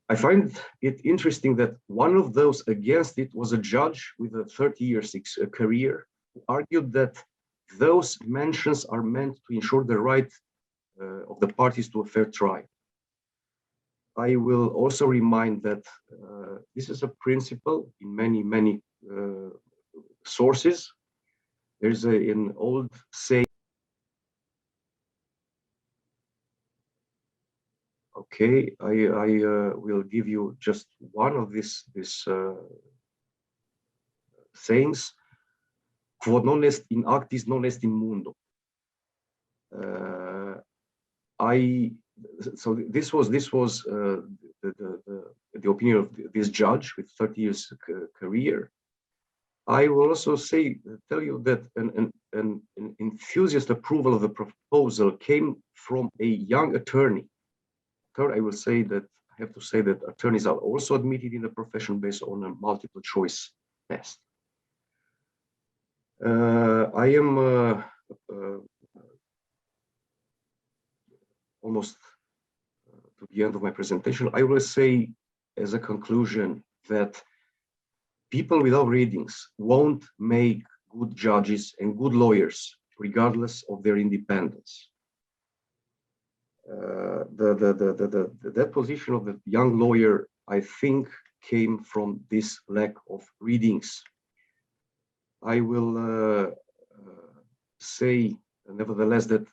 I find it interesting that one of those against it was a judge with a 30-year career who argued that those mentions are meant to ensure the right of the parties to a fair trial. I will also remind that this is a principle in many sources. There's an old saying. Okay, I will give you just one of these sayings. Quod non est in actis, non est in mundo. So this was the opinion of this judge with 30 years career. I will also tell you that an enthusiast approval of the proposal came from a young attorney. Third, I have to say that attorneys are also admitted in the profession based on a multiple choice test. I am almost to the end of my presentation. I will say as a conclusion that people without readings won't make good judges and good lawyers, regardless of their independence. That position of the young lawyer, I think, came from this lack of readings. I will say, nevertheless, that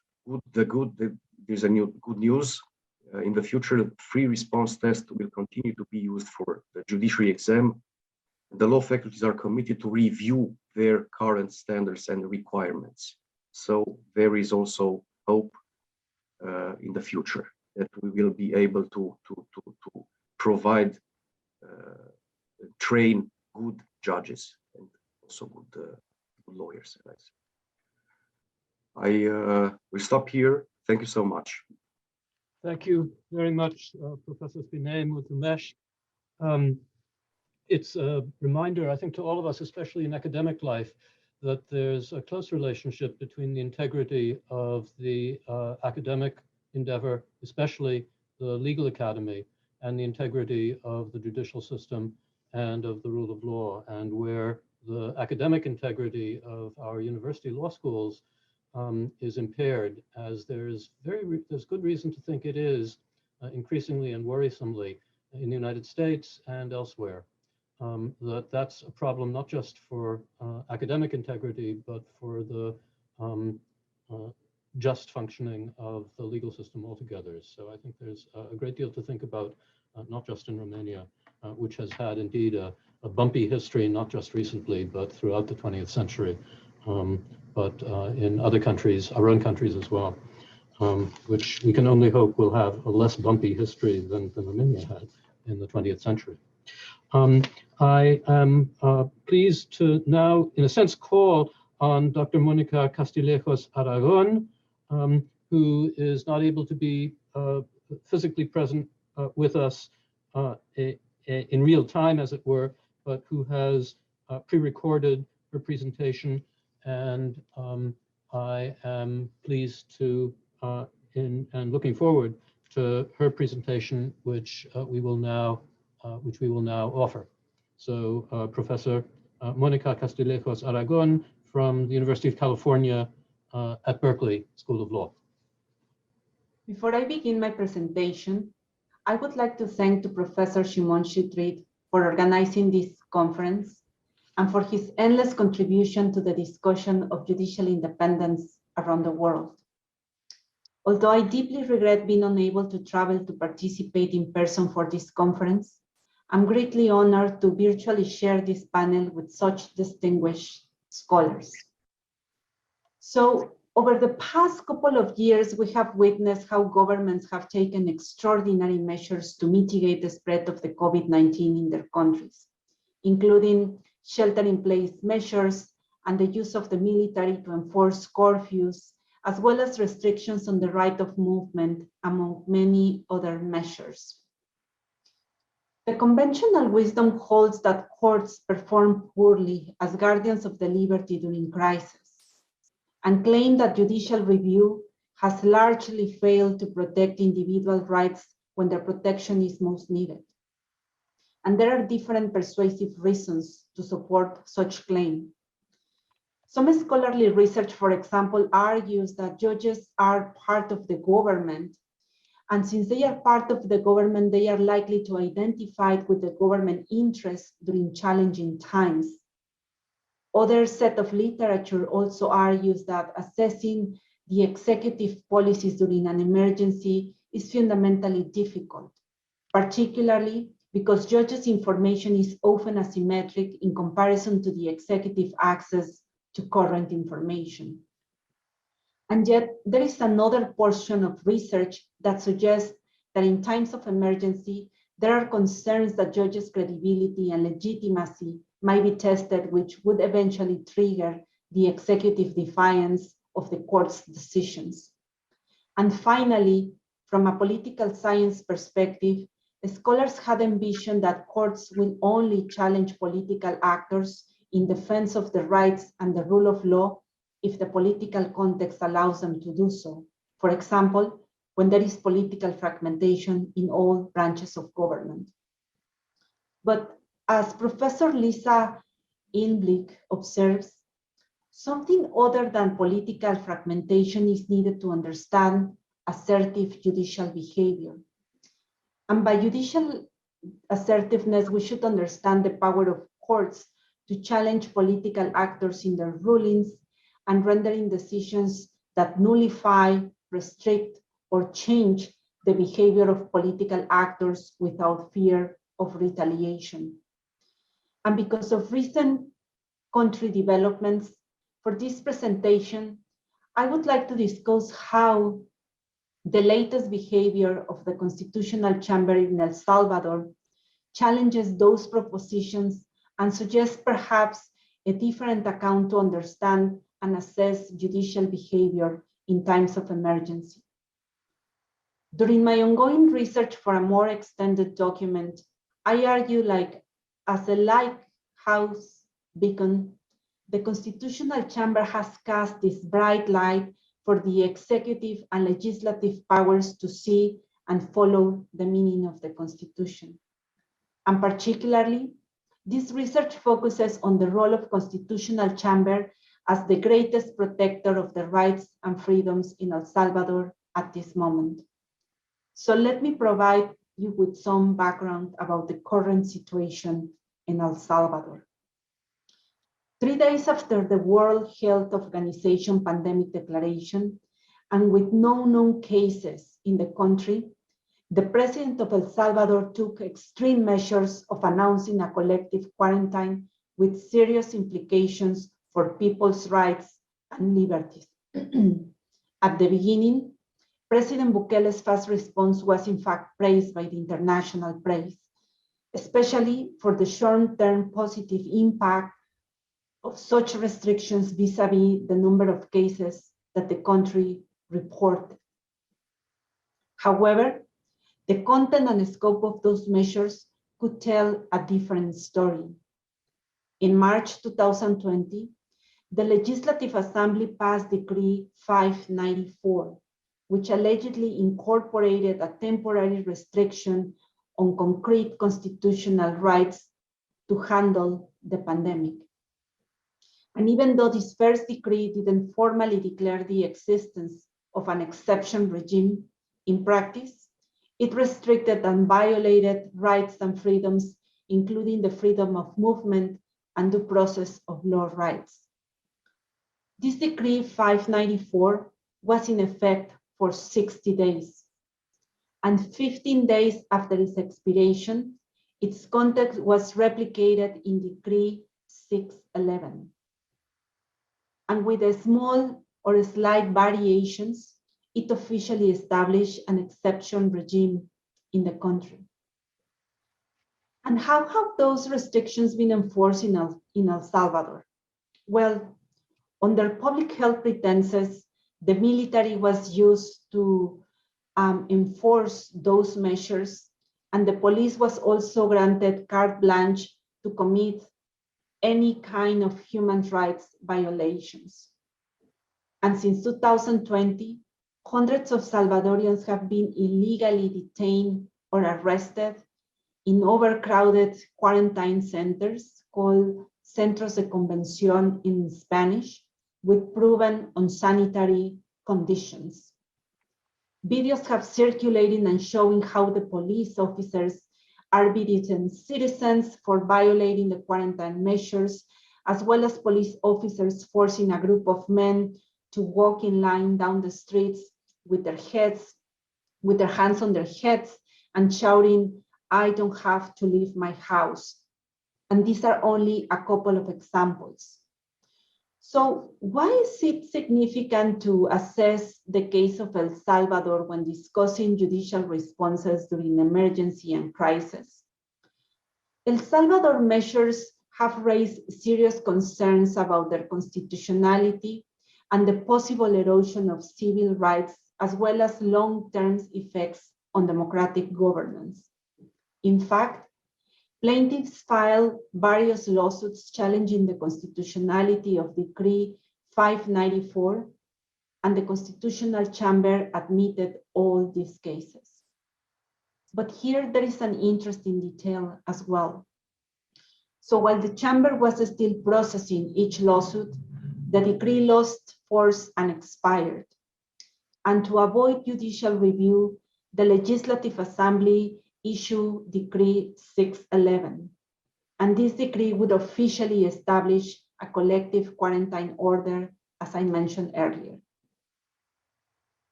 there's a good news. In the future, free response test will continue to be used for the judiciary exam. The law faculties are committed to review their current standards and requirements. So there is also hope in the future that we will be able to provide, train good judges and also good lawyers. I will stop here. Thank you so much. Thank you very much, Professor Spinei. It's a reminder, I think, to all of us, especially in academic life, that there's a close relationship between the integrity of the academic endeavor, especially the legal academy, and the integrity of the judicial system and of the rule of law, and where the academic integrity of our university law schools is impaired, as there's good reason to think it is increasingly and worrisomely in the United States and elsewhere. That's a problem not just for academic integrity, but for the just functioning of the legal system altogether. So I think there's a great deal to think about, not just in Romania, which has had indeed a bumpy history, not just recently, but throughout the 20th century, but in other countries, our own countries as well, which we can only hope will have a less bumpy history than Romania had in the 20th century. I am pleased to now, in a sense, call on Dr. Mónica Castillejos-Aragón, who is not able to be physically present with us in real time, as it were, but who has pre-recorded her presentation, and I am pleased to and looking forward to her presentation, which we will now offer. So Professor Mónica Castillejos-Aragón from the University of California at Berkeley School of Law. Before I begin my presentation, I would like to thank Professor Szymon Chytryk for organizing this conference and for his endless contribution to the discussion of judicial independence around the world. Although I deeply regret being unable to travel to participate in person for this conference, I'm greatly honored to virtually share this panel with such distinguished scholars. So, over the past couple of years, we have witnessed how governments have taken extraordinary measures to mitigate the spread of the COVID-19 in their countries, including shelter-in-place measures and the use of the military to enforce curfews, as well as restrictions on the right of movement, among many other measures. The conventional wisdom holds that courts perform poorly as guardians of the liberty during crisis, and claim that judicial review has largely failed to protect individual rights when their protection is most needed. And there are different persuasive reasons to support such claim. Some scholarly research, for example, argues that judges are part of the government, and since they are part of the government, they are likely to identify with the government interests during challenging times. Other set of literature also argues that assessing the executive policies during an emergency is fundamentally difficult, particularly because judges' information is often asymmetric in comparison to the executive access to current information. And yet, there is another portion of research that suggests that in times of emergency, there are concerns that judges' credibility and legitimacy might be tested, which would eventually trigger the executive defiance of the court's decisions. And finally, from a political science perspective, scholars had envisioned that courts will only challenge political actors in defense of the rights and the rule of law if the political context allows them to do so. For example, when there is political fragmentation in all branches of government. But as Professor Lisa Inblick observes, something other than political fragmentation is needed to understand assertive judicial behavior. And by judicial assertiveness, we should understand the power of courts to challenge political actors in their rulings and rendering decisions that nullify, restrict, or change the behavior of political actors without fear of retaliation. And because of recent country developments, for this presentation, I would like to discuss how the latest behavior of the Constitutional Chamber in El Salvador challenges those propositions and suggests perhaps a different account to understand and assess judicial behavior in times of emergency. During my ongoing research for a more extended document, I argue as a lighthouse beacon, the Constitutional Chamber has cast this bright light for the executive and legislative powers to see and follow the meaning of the Constitution. And particularly, this research focuses on the role of Constitutional Chamber as the greatest protector of the rights and freedoms in El Salvador at this moment. So let me provide you with some background about the current situation in El Salvador. 3 days after the World Health Organization pandemic declaration, and with no known cases in the country, the president of El Salvador took extreme measures of announcing a collective quarantine with serious implications for people's rights and liberties. At the beginning, President Bukele's fast response was in fact praised by the international press, especially for the short-term positive impact of such restrictions vis-a-vis the number of cases that the country reported. However, the content and scope of those measures could tell a different story. In March 2020, the Legislative Assembly passed Decree 594, which allegedly incorporated a temporary restriction on concrete constitutional rights to handle the pandemic. And even though this first decree didn't formally declare the existence of an exception regime, in practice, it restricted and violated rights and freedoms, including the freedom of movement and due process of law rights. This decree 594 was in effect for 60 days, and 15 days after its expiration, its content was replicated in Decree 611. And with a small or slight variations, it officially established an exception regime in the country. And how have those restrictions been enforced in El Salvador? Well, under public health pretenses, the military was used to enforce those measures, and the police was also granted carte blanche to commit any kind of human rights violations. And since 2020, hundreds of Salvadorians have been illegally detained or arrested in overcrowded quarantine centers called Centros de Convención in Spanish, with proven unsanitary conditions. Videos have circulated and showing how the police officers are beating citizens for violating the quarantine measures, as well as police officers forcing a group of men to walk in line down the streets with their hands on their heads and shouting, "I don't have to leave my house." And these are only a couple of examples. So why is it significant to assess the case of El Salvador when discussing judicial responses during emergency and crisis? El Salvador measures have raised serious concerns about their constitutionality and the possible erosion of civil rights, as well as long-term effects on democratic governance. In fact, plaintiffs filed various lawsuits challenging the constitutionality of Decree 594, and the Constitutional Chamber admitted all these cases. But here there is an interesting detail as well. So while the Chamber was still processing each lawsuit, the decree lost force and expired. And to avoid judicial review, the Legislative Assembly issued Decree 611. And this decree would officially establish a collective quarantine order, as I mentioned earlier.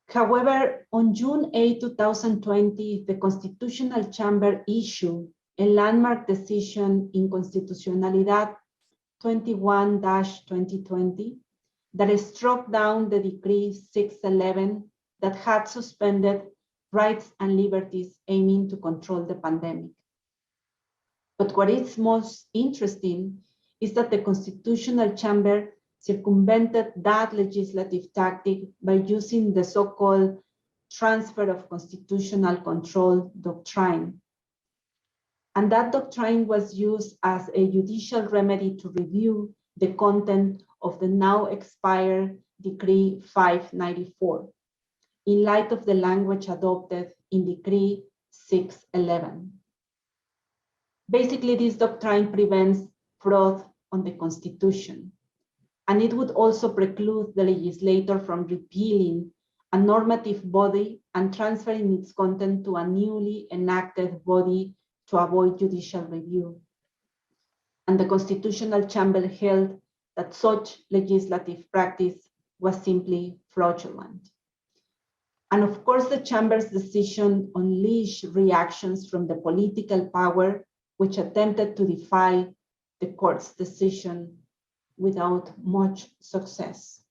However, on June 8, 2020, the Constitutional Chamber issued a landmark decision in Constitucionalidad 21-2020 that struck down the Decree 611 that had suspended rights and liberties aiming to control the pandemic. But what is most interesting is that the Constitutional Chamber circumvented that legislative tactic by using the so-called transfer of constitutional control doctrine. And that doctrine was used as a judicial remedy to review the content of the now expired Decree 594 in light of the language adopted in Decree 611. Basically, this doctrine prevents fraud on the Constitution, and it would also preclude the legislator from repealing a normative body and transferring its content to a newly enacted body to avoid judicial review. And the Constitutional Chamber held that such legislative practice was simply fraudulent. And of course, the Chamber's decision unleashed reactions from the political power, which attempted to defy the court's decision without much success.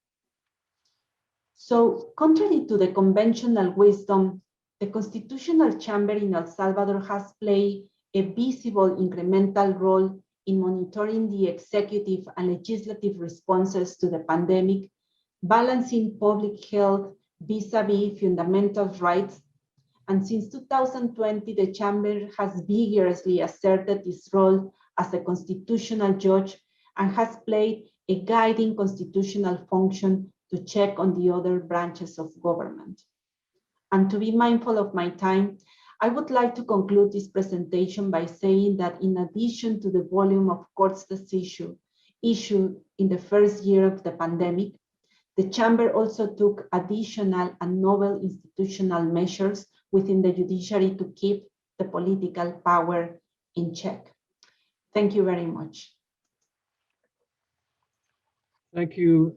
So, contrary to the conventional wisdom, the Constitutional Chamber in El Salvador has played a visible incremental role in monitoring the executive and legislative responses to the pandemic, balancing public health vis-a-vis fundamental rights. And since 2020, the Chamber has vigorously asserted its role as a constitutional judge and has played a guiding constitutional function to check on the other branches of government. And to be mindful of my time, I would like to conclude this presentation by saying that in addition to the volume of court's decisions issued in the first year of the pandemic, the Chamber also took additional and novel institutional measures within the judiciary to keep the political power in check. Thank you very much. Thank you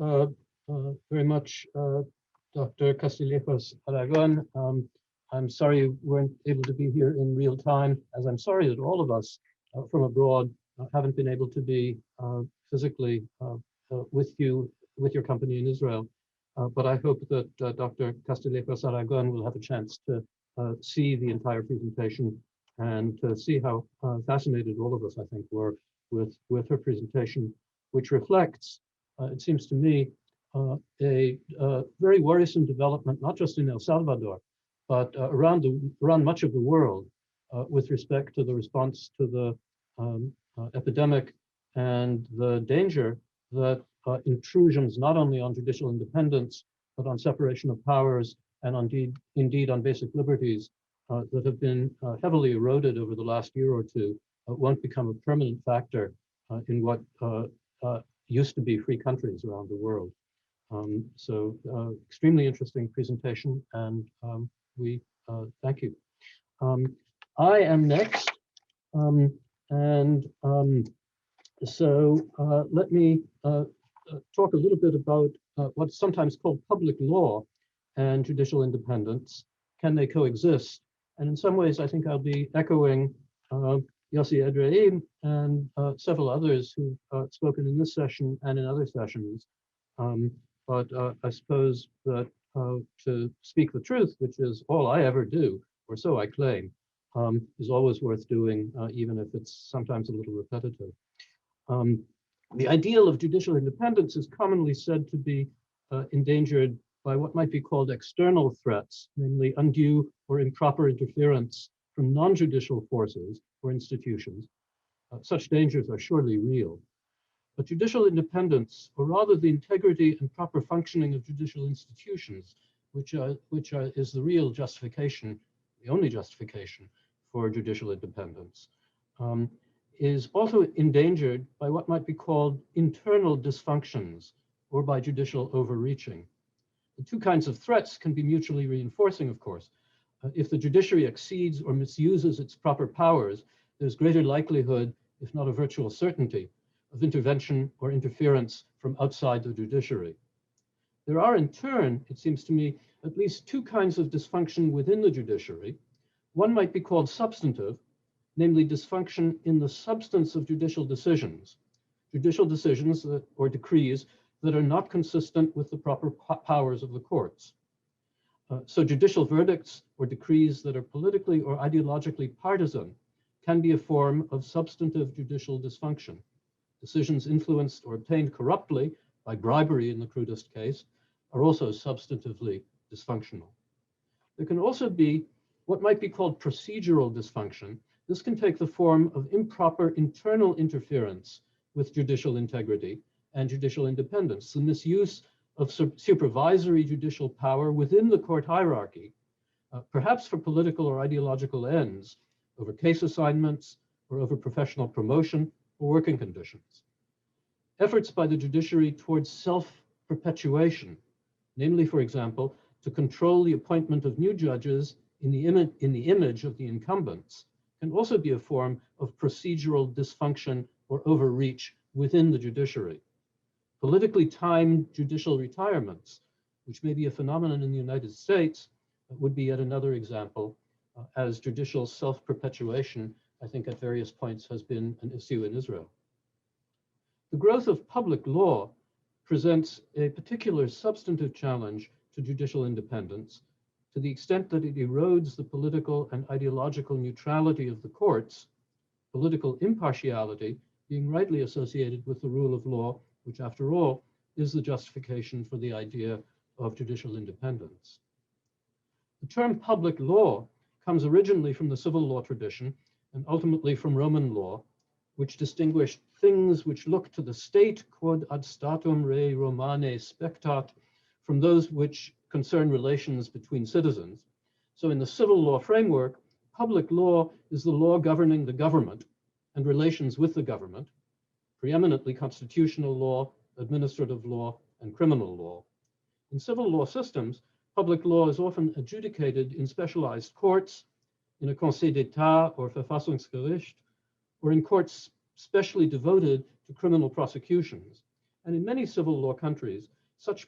very much, Dr. Castillejos-Aragón. I'm sorry you weren't able to be here in real time, as I'm sorry that all of us from abroad haven't been able to be physically with you, with your company in Israel. But I hope that Dr. Castillejos-Aragón will have a chance to see the entire presentation and to see how fascinated all of us, I think, were with her presentation, which reflects, it seems to me, a very worrisome development, not just in El Salvador, but around much of the world with respect to the response to the epidemic and the danger that intrusions not only on judicial independence, but on separation of powers and indeed on basic liberties that have been heavily eroded over the last year or two won't become a permanent factor in what used to be free countries around the world. So extremely interesting presentation, and we thank you. I am next, so let me talk a little bit about what's sometimes called public law and judicial independence. Can they coexist? And in some ways, I think I'll be echoing Yossi Edrey and several others who've spoken in this session and in other sessions. But I suppose that to speak the truth, which is all I ever do, or so I claim, is always worth doing, even if it's sometimes a little repetitive. The ideal of judicial independence is commonly said to be endangered by what might be called external threats, namely undue or improper interference from non-judicial forces or institutions. Such dangers are surely real. But judicial independence, or rather the integrity and proper functioning of judicial institutions, which is the real justification, the only justification for judicial independence, is also endangered by what might be called internal dysfunctions or by judicial overreaching. The two kinds of threats can be mutually reinforcing, of course. If the judiciary exceeds or misuses its proper powers, there's greater likelihood, if not a virtual certainty, of intervention or interference from outside the judiciary. There are, in turn, it seems to me, at least two kinds of dysfunction within the judiciary. One might be called substantive, namely dysfunction in the substance of judicial decisions or decrees that are not consistent with the proper powers of the courts. So judicial verdicts or decrees that are politically or ideologically partisan can be a form of substantive judicial dysfunction. Decisions influenced or obtained corruptly, by bribery in the crudest case, are also substantively dysfunctional. There can also be what might be called procedural dysfunction. This can take the form of improper internal interference with judicial integrity and judicial independence, the misuse of supervisory judicial power within the court hierarchy, perhaps for political or ideological ends, over case assignments or over professional promotion or working conditions. Efforts by the judiciary towards self-perpetuation, namely, for example, to control the appointment of new judges in the image of the incumbents, can also be a form of procedural dysfunction or overreach within the judiciary. Politically timed judicial retirements, which may be a phenomenon in the United States, would be yet another example, as judicial self-perpetuation, I think at various points has been an issue in Israel. The growth of public law presents a particular substantive challenge to judicial independence, to the extent that it erodes the political and ideological neutrality of the courts, political impartiality being rightly associated with the rule of law, which after all is the justification for the idea of judicial independence. The term public law comes originally from the civil law tradition and ultimately from Roman law, which distinguished things which look to the state, quod ad statum rei Romane spectat, from those which concern relations between citizens. So in the civil law framework, public law is the law governing the government and relations with the government, preeminently constitutional law, administrative law, and criminal law. In civil law systems, public law is often adjudicated in specialized courts, in a Conseil d'État or Verfassungsgericht, or in courts specially devoted to criminal prosecutions. And in many civil law countries, such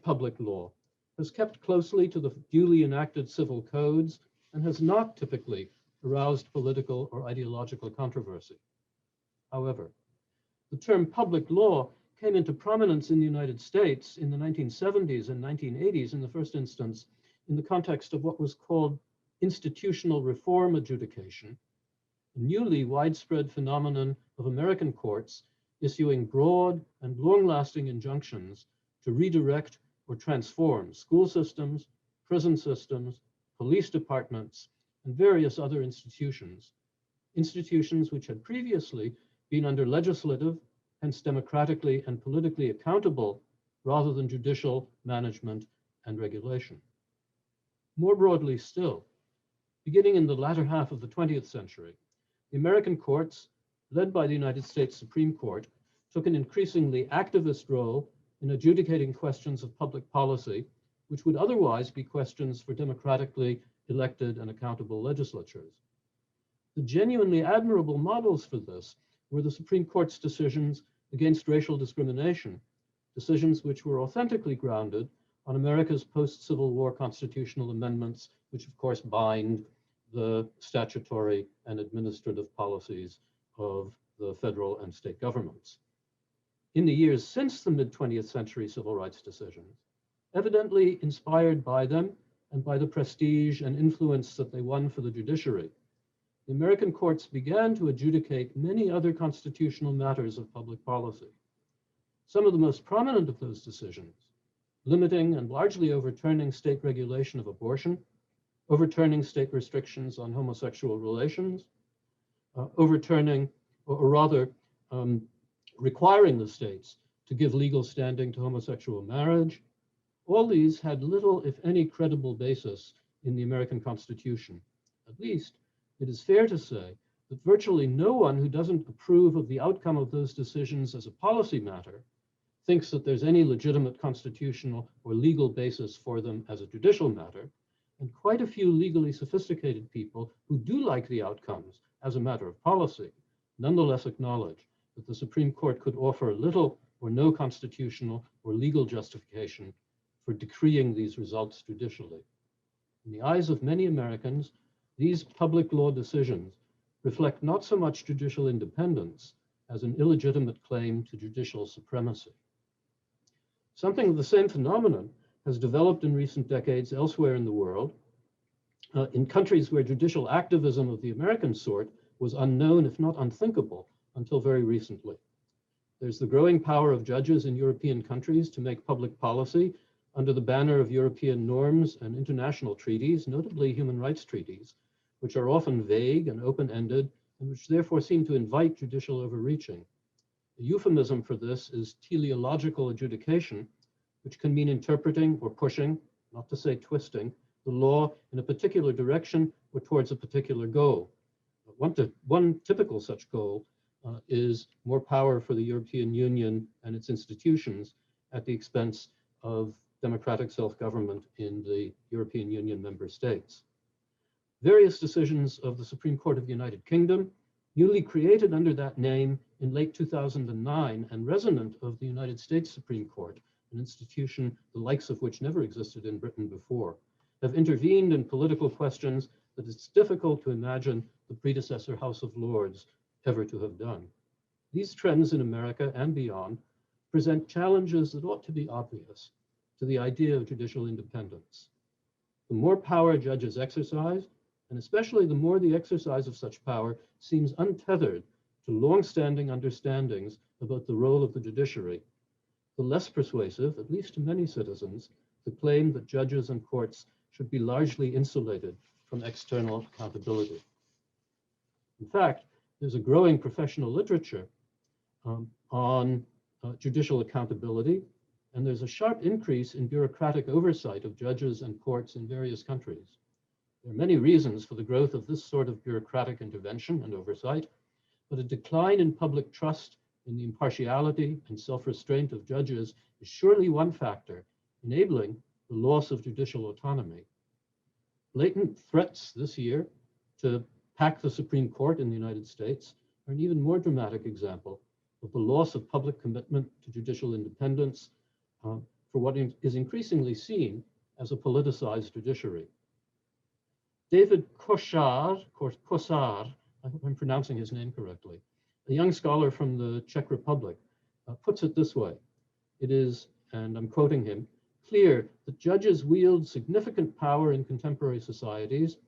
public law has kept closely to the duly enacted civil codes and has not typically aroused political or ideological controversy. However, the term public law came into prominence in the United States in the 1970s and 1980s in the first instance in the context of what was called institutional reform adjudication, a newly widespread phenomenon of American courts issuing broad and long-lasting injunctions to redirect or transform school systems, prison systems, police departments, and various other institutions which had previously been under legislative, hence democratically and politically accountable, rather than judicial management and regulation. More broadly still, beginning in the latter half of the 20th century, the American courts, led by the United States Supreme Court, took an increasingly activist role in adjudicating questions of public policy, which would otherwise be questions for democratically elected and accountable legislatures. The genuinely admirable models for this were the Supreme Court's decisions against racial discrimination, decisions which were authentically grounded on America's post-Civil War constitutional amendments, which of course bind the statutory and administrative policies of the federal and state governments. In the years since the mid-20th century civil rights decisions, evidently inspired by them and by the prestige and influence that they won for the judiciary, the American courts began to adjudicate many other constitutional matters of public policy. Some of the most prominent of those decisions, limiting and largely overturning state regulation of abortion, overturning state restrictions on homosexual relations, requiring the states to give legal standing to homosexual marriage. All these had little, if any, credible basis in the American Constitution. At least, it is fair to say that virtually no one who doesn't approve of the outcome of those decisions as a policy matter thinks that there's any legitimate constitutional or legal basis for them as a judicial matter, and quite a few legally sophisticated people who do like the outcomes as a matter of policy nonetheless acknowledge that the Supreme Court could offer little or no constitutional or legal justification for decreeing these results judicially. In the eyes of many Americans, these public law decisions reflect not so much judicial independence as an illegitimate claim to judicial supremacy. Something of the same phenomenon has developed in recent decades elsewhere in the world, in countries where judicial activism of the American sort was unknown, if not unthinkable, until very recently. There's the growing power of judges in European countries to make public policy under the banner of European norms and international treaties, notably human rights treaties, which are often vague and open-ended, and which therefore seem to invite judicial overreaching. A euphemism for this is teleological adjudication, which can mean interpreting or pushing, not to say twisting, the law in a particular direction or towards a particular goal. One typical such goal is more power for the European Union and its institutions at the expense of democratic self-government in the European Union member states. Various decisions of the Supreme Court of the United Kingdom, newly created under that name in late 2009 and resonant of the United States Supreme Court, an institution the likes of which never existed in Britain before, have intervened in political questions that it's difficult to imagine the predecessor House of Lords ever to have done. These trends in America and beyond present challenges that ought to be obvious to the idea of judicial independence. The more power judges exercise, and especially the more the exercise of such power seems untethered to long-standing understandings about the role of the judiciary, the less persuasive, at least to many citizens, the claim that judges and courts should be largely insulated from external accountability. In fact, there's a growing professional literature on judicial accountability, and there's a sharp increase in bureaucratic oversight of judges and courts in various countries. There are many reasons for the growth of this sort of bureaucratic intervention and oversight, but a decline in public trust in the impartiality and self-restraint of judges is surely one factor enabling the loss of judicial autonomy. Blatant threats this year to pack the Supreme Court in the United States are an even more dramatic example of the loss of public commitment to judicial independence for what is increasingly seen as a politicized judiciary. David Kossar, I hope I'm pronouncing his name correctly, a young scholar from the Czech Republic, puts it this way. It is, and I'm quoting him, clear that judges wield significant power in contemporary societies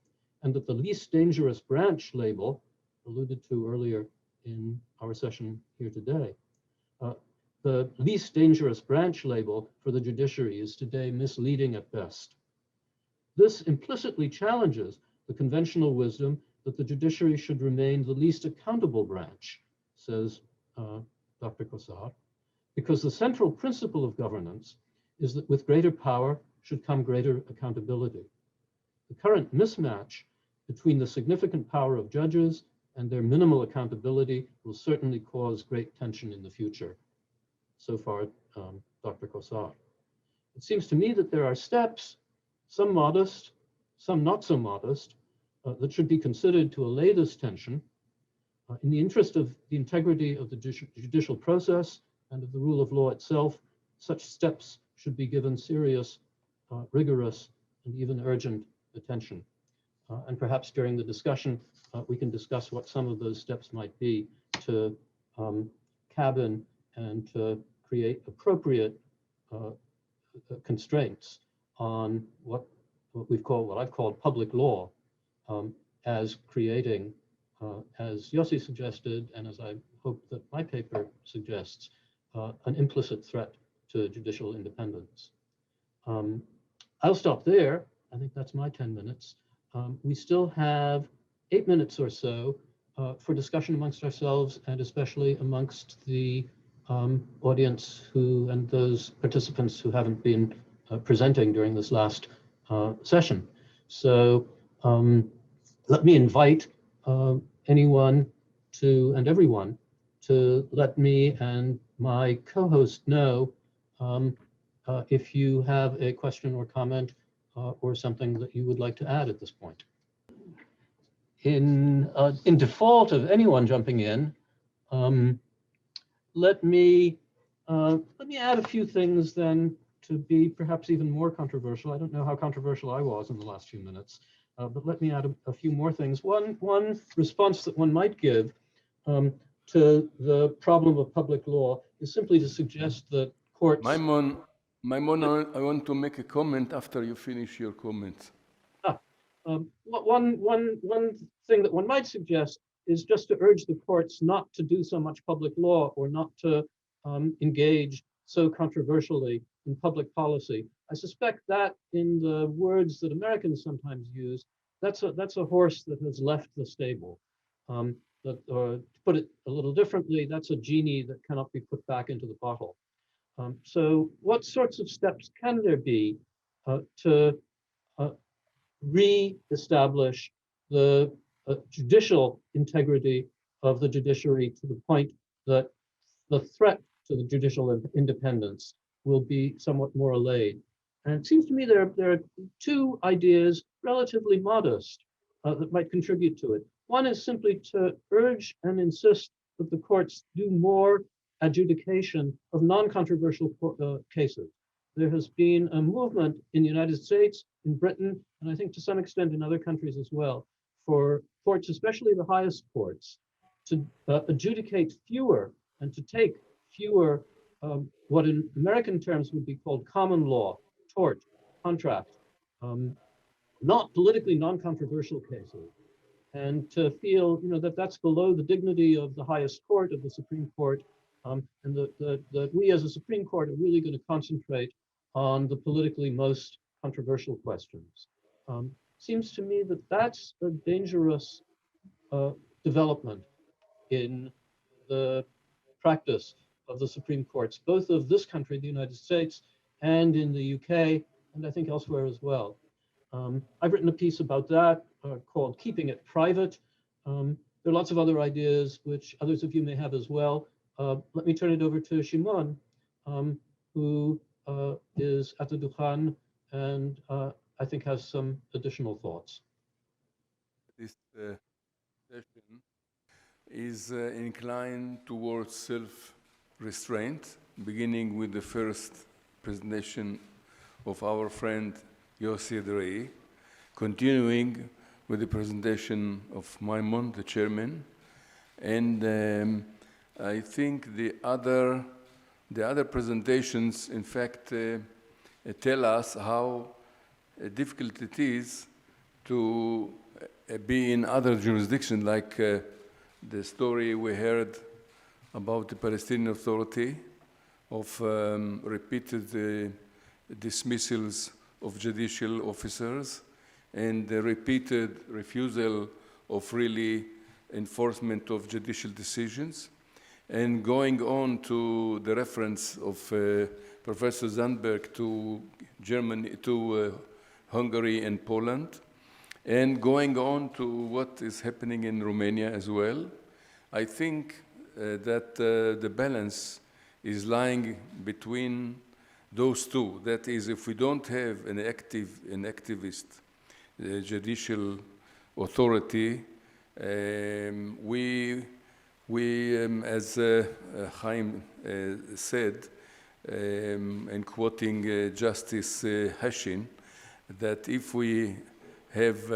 and that the least dangerous branch label, alluded to earlier in our session here today, the least dangerous branch label for the judiciary is today misleading at best. This implicitly challenges the conventional wisdom that the judiciary should remain the least accountable branch, says Dr. Kossar, because the central principle of governance is that with greater power should come greater accountability. The current mismatch between the significant power of judges and their minimal accountability will certainly cause great tension in the future. So far, Dr. Kossar. It seems to me that there are steps, some modest, some not so modest, that should be considered to allay this tension in the interest of the integrity of the judicial process and of the rule of law itself. Such steps should be given serious, rigorous, and even urgent attention. And perhaps during the discussion, we can discuss what some of those steps might be to cabin and to create appropriate constraints on what I've called public law, as creating, as Yossi suggested, and as I hope that my paper suggests, an implicit threat to judicial independence. I'll stop there. I think that's my 10 minutes. We still have 8 minutes or so for discussion amongst ourselves and especially amongst the audience and those participants who haven't been presenting during this last session. So let me invite anyone and everyone to let me and my co-host know if you have a question or comment or something that you would like to add at this point. In default of anyone jumping in, let me add a few things then to be perhaps even more controversial. I don't know how controversial I was in the last few minutes, but let me add a few more things. One response that one might give to the problem of public law is simply to suggest that courts... Maimon, I want to make a comment after you finish your comments. One thing that one might suggest is just to urge the courts not to do so much public law or not to engage so controversially in public policy. I suspect that in the words that Americans sometimes use, that's a horse that has left the stable. To put it a little differently, that's a genie that cannot be put back into the bottle. So what sorts of steps can there be to re-establish the judicial integrity of the judiciary to the point that the threat to the judicial independence will be somewhat more allayed? And it seems to me there are two ideas, relatively modest, that might contribute to it. One is simply to urge and insist that the courts do more adjudication of non-controversial cases. There has been a movement in the United States, in Britain, and I think to some extent in other countries as well, for courts, especially the highest courts, to adjudicate fewer and to take fewer what in American terms would be called common law, tort, contract, not politically non-controversial cases, and to feel that that's below the dignity of the highest court, of the Supreme Court, and that we as a Supreme Court are really going to concentrate on the politically most controversial questions. Seems to me that that's a dangerous development in the practice of the Supreme Courts, both of this country, the United States, and in the UK, and I think elsewhere as well. I've written a piece about that called Keeping It Private. There are lots of other ideas which others of you may have as well. Let me turn it over to Shimon, who is at the Dukhan and I think has some additional thoughts. This session, is inclined towards self-restraint, beginning with the first presentation of our friend Yossi Edrey, continuing with the presentation of Maimon, the chairman, and I think the other presentations, in fact, tell us how difficult it is to be in other jurisdictions, like the story we heard about the Palestinian Authority of repeated dismissals of judicial officers and the repeated refusal of really enforcement of judicial decisions. And going on to the reference of Professor Sandberg to Germany, to Hungary and Poland, and going on to what is happening in Romania as well, I think that the balance is lying between those two. That is, if we don't have an activist judicial authority, we as Haim said, and quoting Justice Hashin, that if we have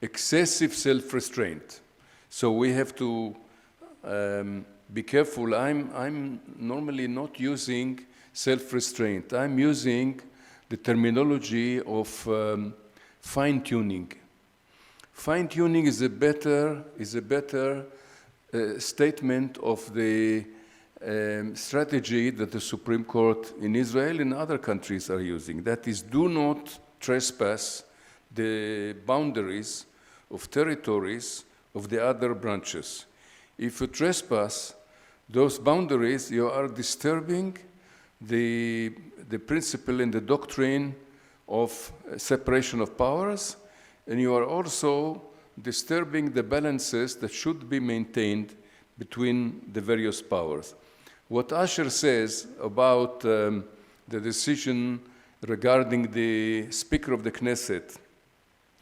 excessive self-restraint, so we have to be careful. I'm normally not using self-restraint. I'm using the terminology of fine-tuning. Fine-tuning is a better statement of the strategy that the Supreme Court in Israel and other countries are using. That is, do not trespass the boundaries of territories of the other branches. If you trespass those boundaries, you are disturbing the principle and the doctrine of separation of powers, and you are also disturbing the balances that should be maintained between the various powers. What Asher says about the decision regarding the Speaker of the Knesset,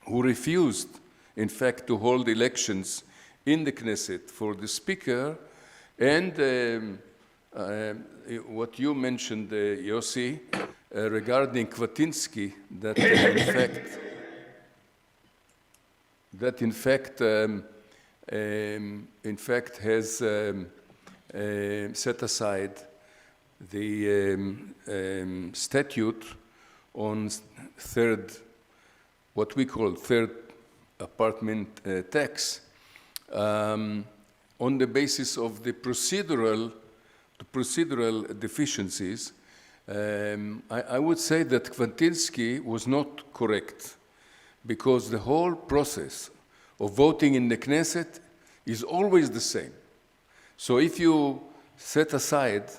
who refused, in fact, to hold elections in the Knesset for the Speaker, and what you mentioned, Yossi, regarding Kwatinsky, that in fact has set aside the statute on what we call third apartment tax, on the basis of the procedural deficiencies. I would say that Kwatinsky was not correct, because the whole process of voting in the Knesset is always the same. So if you set aside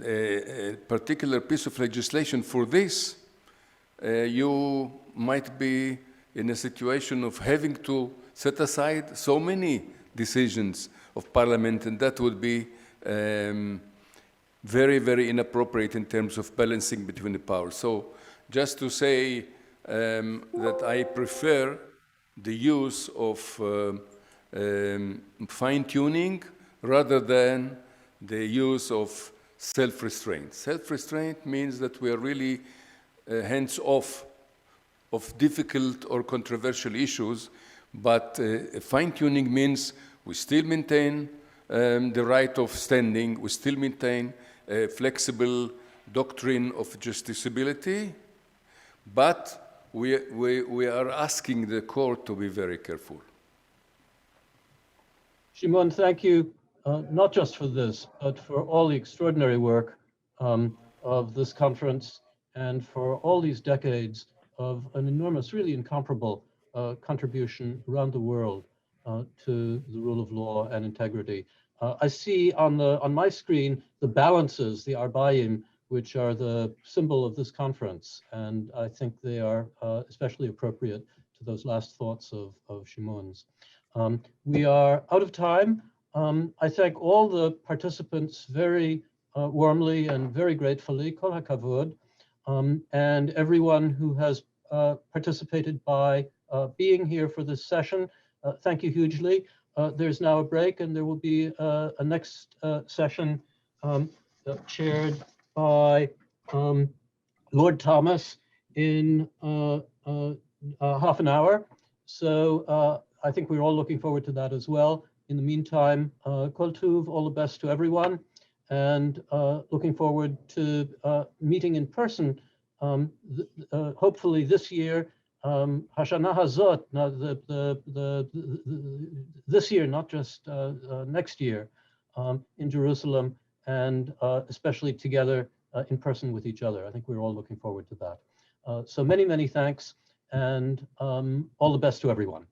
a particular piece of legislation for this, you might be in a situation of having to set aside so many decisions of Parliament, and that would be very, very inappropriate in terms of balancing between the powers. So just to say that I prefer the use of fine-tuning rather than the use of self-restraint. Self-restraint means that we are really hands-off of difficult or controversial issues, but fine-tuning means we still maintain the right of standing, we still maintain a flexible doctrine of justiciability, but we are asking the court to be very careful. Shimon, thank you, not just for this, but for all the extraordinary work of this conference and for all these decades of an enormous, really incomparable contribution around the world to the rule of law and integrity. I see on my screen the balances, the arbayim, which are the symbol of this conference, and I think they are especially appropriate to those last thoughts of Shimon's. We are out of time. I thank all the participants very warmly and very gratefully, kol hakavod, and everyone who has participated by being here for this session. Thank you hugely. there's now a break, and there will be a next session chaired by Lord Thomas in half an hour. So I think we're all looking forward to that as well. In the meantime, Kol Tuv, all the best to everyone, and looking forward to meeting in person, hopefully this year. Hashana Hazot, this year, not just next year, in Jerusalem, and especially together in person with each other. I think we're all looking forward to that. So many, many thanks, and all the best to everyone.